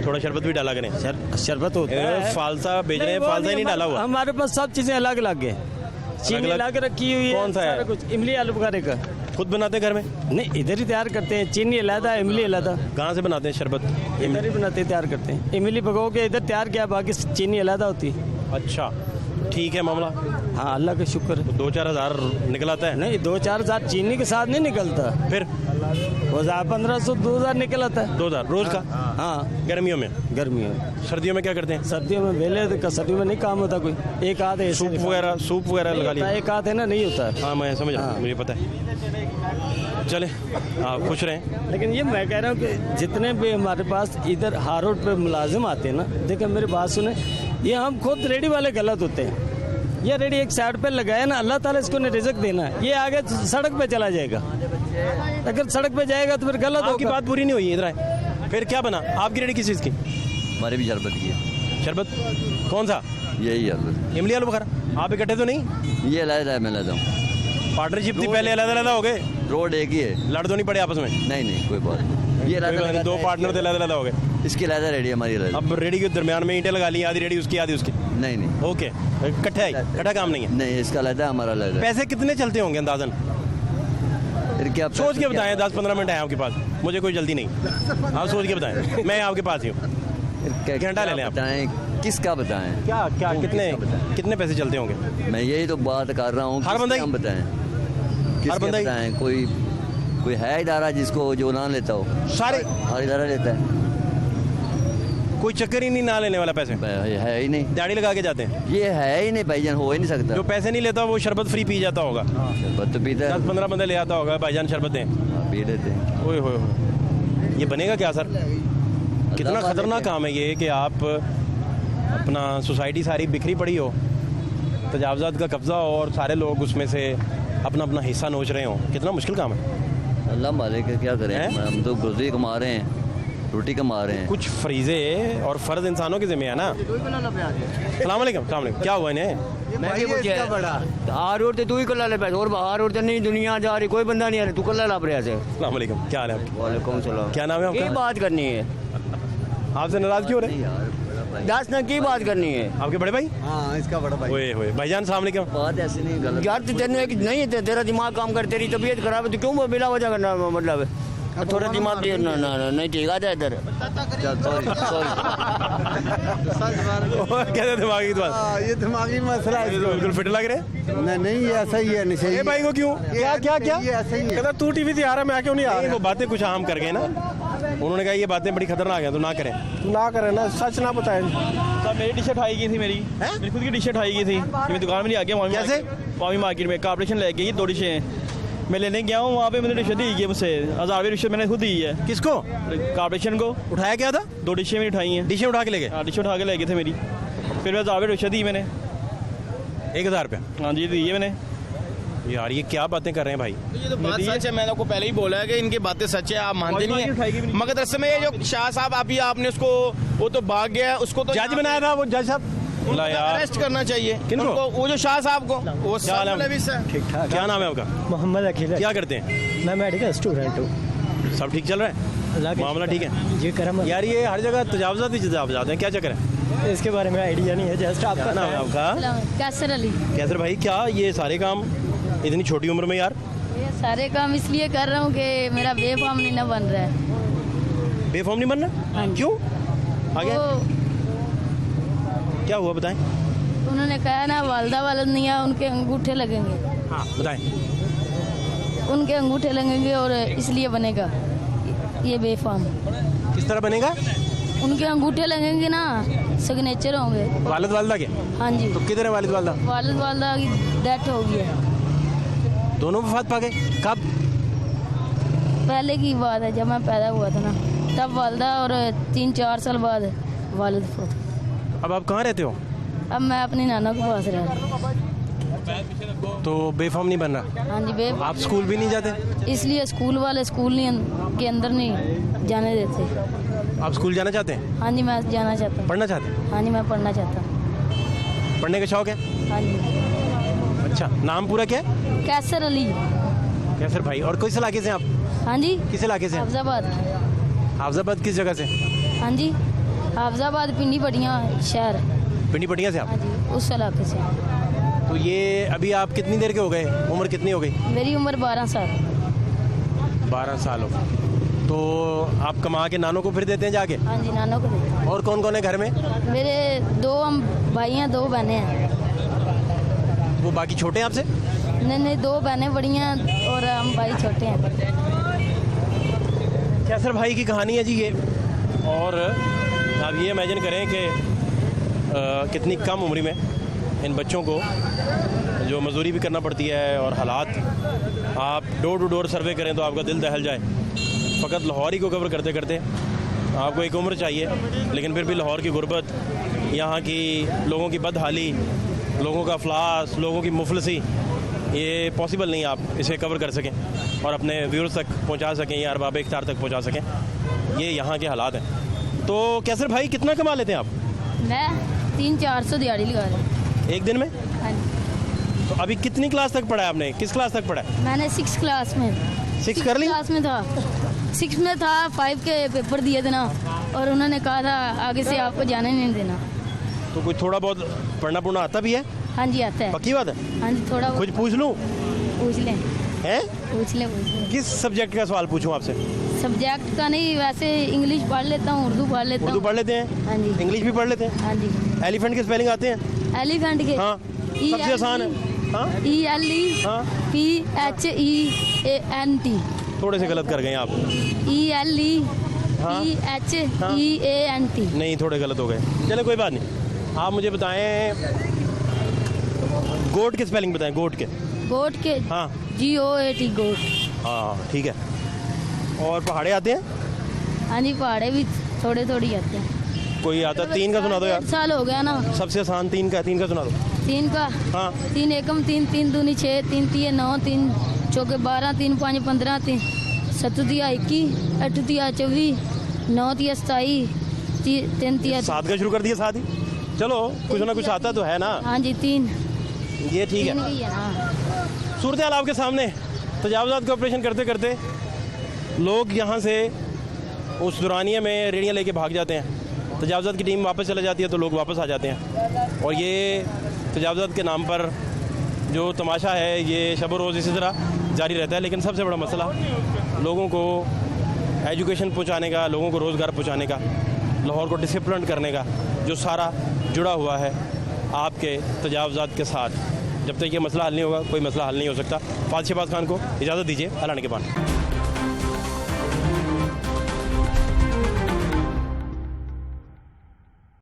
थोड़ा शरबत भी डाला करें। शरबत होता है। फालसा बेच रहे हैं, फालसा ही नहीं डाला हुआ। हमारे पास सब चीजें अलग अलग है, चीनी अलग रखी हुई है। कौन सा है? कुछ इमली आलू बुखारे का खुद बनाते हैं घर में? नहीं, इधर ही तैयार करते हैं, चीनी अलग है, इमली अलग है। कहाँ से बनाते हैं शरबत? इधर ही बनाते हैं, तैयार करते हैं। इमली भगो के इधर तैयार किया, बाकी चीनी अलग होती है। अच्छा, ठीक है मामला। हाँ, अल्लाह का शुक्र है। 2-4 हज़ार निकल आता है? नहीं, 2-4 हज़ार चीनी के साथ नहीं निकलता, फिर 1500-2000 निकल आता है। 2000 रोज का? हाँ, गर्मियों में। सर्दियों में क्या करते हैं? सर्दियों में वेले, सर्दियों में नहीं काम होता कोई, एक आध है सूप वगैरह लगा लिया, एक आध है ना, नहीं होता है। हाँ, मैं समझ रहा हूँ, मुझे पता है। चले, आप खुश रहें। लेकिन ये मैं कह रहा हूँ कि जितने भी हमारे पास इधर हार रोड पे मुलाजिम आते हैं ना, देखिए मेरी बात सुने, ये हम खुद रेडी वाले गलत होते हैं। ये रेडी एक साइड पे लगाया ना, अल्लाह ताला इसको ने रिज़्क देना है, ये आगे सड़क पे चला जाएगा। अगर सड़क पे जाएगा तो फिर गलत होगा। आपकी बात पूरी नहीं हुई, इधर आए। फिर क्या बना? आपकी रेडी किस चीज़ की? हमारे भी शरबत की है। शरबत कौन सा? यही शरबत। इमली आलू बुखारा। आप इकट्ठे तो नहीं? ये अलग है, मैं लेता हूँ। पार्टनरशिप थी पहले, अलग हो गए? रोड एक ही है। लड़ तो नहीं पड़े आपस में? नहीं, कोई बात नहीं। ये 2 पार्टनर थे, अलग हो गए। इसकी अलग रेडी, हमारी अलग। अब रेडी के दरमियान में ईंटें लगा ली, आधी रेडी उसकी आधी उसकी? नहीं। ओके, इकट्ठा काम नहीं है? नहीं, इसका अलग है, हमारा अलग है। पैसे कितने चलते होंगे अंदाजन? फिर क्या सोच के बताएं। 10-15 मिनट है आपके पास, मुझे कोई जल्दी नहीं। आप सोच के बताएं, मैं आपके पास ही हूँ। घंटा ले लें आप। बताएं, किसका बताएं? क्या कितने पैसे चलते होंगे? मैं यही तो बात कर रहा हूँ। हर बंदा बताएं, हर बंदा बताएं? कोई है इदारा जिसको जो ना लेता हो? सारे हर इदारा लेता है। कोई चक्कर ही नहीं ना लेने वाला पैसे? है ही नहीं। दाढ़ी लगा के जाते हैं? ये है ही नहीं भाईजान, हो ही नहीं सकता। जो पैसे नहीं लेता वो शरबत फ्री पी जाता होगा। शरबत तो पीता है। 10-15 बंदे ले आता होगा, भाईजान शरबत दें, पी लेते हैं। ओए होए, ये बनेगा क्या सर? कितना खतरनाक काम है ये कि आप अपना सोसाइटी सारी बिखरी पड़ी हो, तजावजात का कब्जा हो और सारे लोग उसमें से अपना अपना हिस्सा नोच रहे हो। कितना मुश्किल काम है। अल्लाह मालिक क्या करें, हम तो गुजरी कमा रहे हैं, रोटी कमा रहे हैं। कुछ फरीजे और फर्ज इंसानों के जिम्मे है ना। सलाम अलैकुम। क्या हुआ इन्हें? हार रोड तू ही कल्ला ले पैसे, और बाहर रोड नहीं दुनिया जा रही, कोई बंदा नहीं आ रहा, तू कल्ला ला रहा है। सलाम अलैकुम, क्या हाल है आपकी? वालेकुम सलाम। क्या नाम है आपका? की बात करनी है आपसे नाराज क्यों हो रहे? 10 न की बात करनी है। आपके बड़े भाई? हाँ, इसका बड़ा भाई। ओए भाईजान सलाम अलैकुम। बात ऐसी नहीं, गलत यार तेरे नहीं, तेरा दिमाग काम कर, तेरी तबीयत खराब है, तो क्यों बिला वजह करना? मतलब थोड़ा दिमाग नहीं ठीक आ जाए इधर। कैसे दिमागी बात? ये दिमागी मसला है, बिल्कुल फिट लग रहे। नहीं ये ऐसा ही है। नहीं भाई को क्यों? क्या ऐसा ही है। कहता तू टीवी से आ रहा है, मैं क्यों नहीं आ रहा? वो बातें कुछ आम कर गए ना, उन्होंने कहा ये बातें बड़ी खतरनाक है, तो ना करें। ना, सच ना बताए। मेरी टी शर्ट आई गई थी, मेरी खुद की टी शर्ट आई गई थी, मैं दुकान में नहीं आ गया। कैसे? वामी मार्केट में कॉर्पोरेशन ले गई 2 डिशें, मैं लेने गया हूँ, वहाँ पे मैंने रिश्वत दी है मुझसे, 1000 रुपये रिश्वत मैंने खुद दी है। किसको? कॉर्पोरेशन को। उठाया क्या था? 2 डिशें मैंने उठाई हैं। डिशें उठा के ले गए? हाँ, डिशें उठा के ले गए थे मेरी, फिर मैं 1000 रुपये रिश्वत दी मैंने। 1000 रुपये? हाँ जी, दी है मैंने। यार ये क्या बातें कर रहे हैं भाई? ये तो बात सच है, मैंने आपको पहले ही बोला है कि इनकी बातें सच है, आप मानते नहीं है। मगर दरअसल में ये जो शाह साहब आपने उसको, वो तो भाग गया, उसको तो जज बनाया था वो जज साहब। अरेस्ट करना चाहिए किनको? वो जो शाह साहब को। वो ठीक ठाक। क्या नाम है आपका? मोहम्मद अखिल। क्या करते हैं? मैं मेडिकल स्टूडेंट हूँ। सब ठीक चल रहा है? मामला ठीक है जी? करम यार, ये हर जगह तजावजात ही तजावजात हैं, क्या चक्कर है? इसके बारे में आइडिया नहीं है। जस्ट आपका नाम है आपका? कैसर अली। कैसर भाई, क्या ये सारे काम इतनी छोटी उम्र में? यार ये सारे काम इसलिए कर रहा हूँ कि मेरा बेफाम नहीं ना बन रहा है। बेफाम नहीं बनना? क्यों? आगे क्या हुआ बताएं? उन्होंने कहा ना वालदा वालद नहीं है, उनके अंगूठे लगेंगे। हाँ बताएं। उनके अंगूठे लगेंगे और इसलिए बनेगा ये बेफाम। किस तरह बनेगा? उनके अंगूठे लगेंगे ना, सिग्नेचर होंगे। वालिद वालदा के? हाँ जी। तो किधर है वालिद वालदा? वालिद वालदा की डेथ हो गई है। दोनों वफात पा गए? कब? पहले की बात है, जब मैं पैदा हुआ था ना, तब वालदा, और 3-4 साल बाद वालिद फौत। अब आप कहाँ रहते हो? अब मैं अपनी नाना के पास रह रहा हूँ। तो बेफाम नहीं बन रहा? हाँ जी। आप स्कूल भी नहीं जाते? इसलिए स्कूल वाले स्कूल नहीं के अंदर नहीं जाने देते। आप स्कूल जाना चाहते हैं? हाँ जी, मैं जाना चाहता हूँ। पढ़ना चाहते हैं? हाँ जी, मैं पढ़ना चाहता हूँ। पढ़ने का शौक है? हाँ जी। अच्छा, नाम पूरा क्या है? कैसर अली। कैसर भाई। और किस इलाके से आप? हाँ जी। किस इलाके से? हाफजाबाद। हाफजाबाद किस जगह से? हाँ जी, हाफजाबाद पिंडी पटियाँ शहर। पिंडी पटियाँ से आप? हाँ जी, उस इलाके से। तो ये अभी आप कितनी देर के हो गए? उम्र कितनी हो गई? मेरी उम्र 12 साल। 12 साल हो। तो आप कमा के नानों को फिर देते हैं जाके? हाँ जी, नानों को देते हैं। और कौन कौन है घर में? मेरे 2 भाई हैं, 2 बहनें हैं। वो बाकी छोटे हैं आपसे? नहीं, 2 बहनें बड़ी हैं और हम भाई छोटे हैं। कैसर भाई की कहानी है जी ये। और आप ये इमेजिन करें कि कितनी कम उम्र में इन बच्चों को जो मजदूरी भी करना पड़ती है, और हालात, आप डोर टू डोर सर्वे करें तो आपका दिल दहल जाए। फ़कत लाहौर ही को कवर करते करते आपको एक उम्र चाहिए, लेकिन फिर भी लाहौर की गुर्बत, यहाँ की लोगों की बदहाली, लोगों का अफलास, लोगों की मुफलसी, ये पॉसिबल नहीं आप इसे कवर कर सकें और अपने व्यूअर्स तक पहुँचा सकें या अरबाब इख्तियार तक पहुँचा सकें। ये यहाँ के हालात हैं। तो कैसर भाई कितना कमा लेते हैं आप? मैं 300-400 दिहाड़ी लगा रहा हूँ एक दिन में? हाँ जी। तो अभी कितनी क्लास तक पढ़ा है आपने? किस क्लास तक पढ़ा है? मैंने 6 क्लास में। 6 कर ली? क्लास में था, 6 में था, 5 के पेपर दिए थे ना, और उन्होंने कहा था आगे से आपको जाने नहीं देना। तो कुछ थोड़ा बहुत पढ़ना पुढ़ना आता भी है? हाँ जी, आता है। पक्की बात है? हाँ जी, थोड़ा कुछ पूछ लूँ? पूछ लें। हैं? पूछ लें। किस सब्जेक्ट का सवाल पूछूं आपसे? सब्जेक्ट का नहीं, वैसे इंग्लिश पढ़ लेता हूँ, उर्दू पढ़ लेता हूँ। उर्दू पढ़ लेते हैं? हाँ जी। इंग्लिश भी पढ़ लेते हैं? हाँ जी। एलिफेंट के स्पेलिंग आते हैं? एलिफेंट के? हाँ, सबसे आसान है। हाँ? ELEPHEANT। थोड़े से गलत कर गए आप। ELEPHEANT। नहीं, थोड़े गलत हो गए। चले कोई बात नहीं। आप मुझे बताएं, गोट के स्पेलिंग बताएं। गोट के? गोट के? हाँ, GOAT गोट। हाँ ठीक है। और पहाड़े आते हैं? हाँ जी, पहाड़े भी थोड़े थोड़ी आते हैं। कोई आता? 3 का सुना दो यार। 1 साल हो गया ना। सबसे आसान 3 का सुना दो। 3 का? हाँ। 3 एकम 3, 3 दूनी 6, 3 तिये 9, 3 चौके 12, 3 5 15, 3 7 तिया 21, 8 तिया 24, 9 तिया 27, 3 तिया 7 का शुरू कर दिया। 7 ही चलो, कुछ ना कुछ आता तो है ना। हाँ जी, 3। ये ठीक है। सूरत हाल आपके सामने। तजावुज़ात का ऑपरेशन करते करते लोग यहाँ से उस दुरानिया में रेड़ियाँ लेके भाग जाते हैं। तजावुज़ात की टीम वापस चला जाती है तो लोग वापस आ जाते हैं। और ये तजावुज़ात के नाम पर जो तमाशा है, ये शब रोज़ इसी तरह जारी रहता है। लेकिन सबसे बड़ा मसला लोगों को एजुकेशन पहुँचाने का, लोगों को रोज़गार पहुँचाने का, लाहौर को डिसिप्लिन करने का, जो सारा जुड़ा हुआ है आपके तजावुज़ात के साथ। जब तक ये मसला हल नहीं होगा, कोई मसला हल नहीं हो सकता। फाज़िल शहबाज खान को इजाज़त दीजिए। अल्लाह के बाद।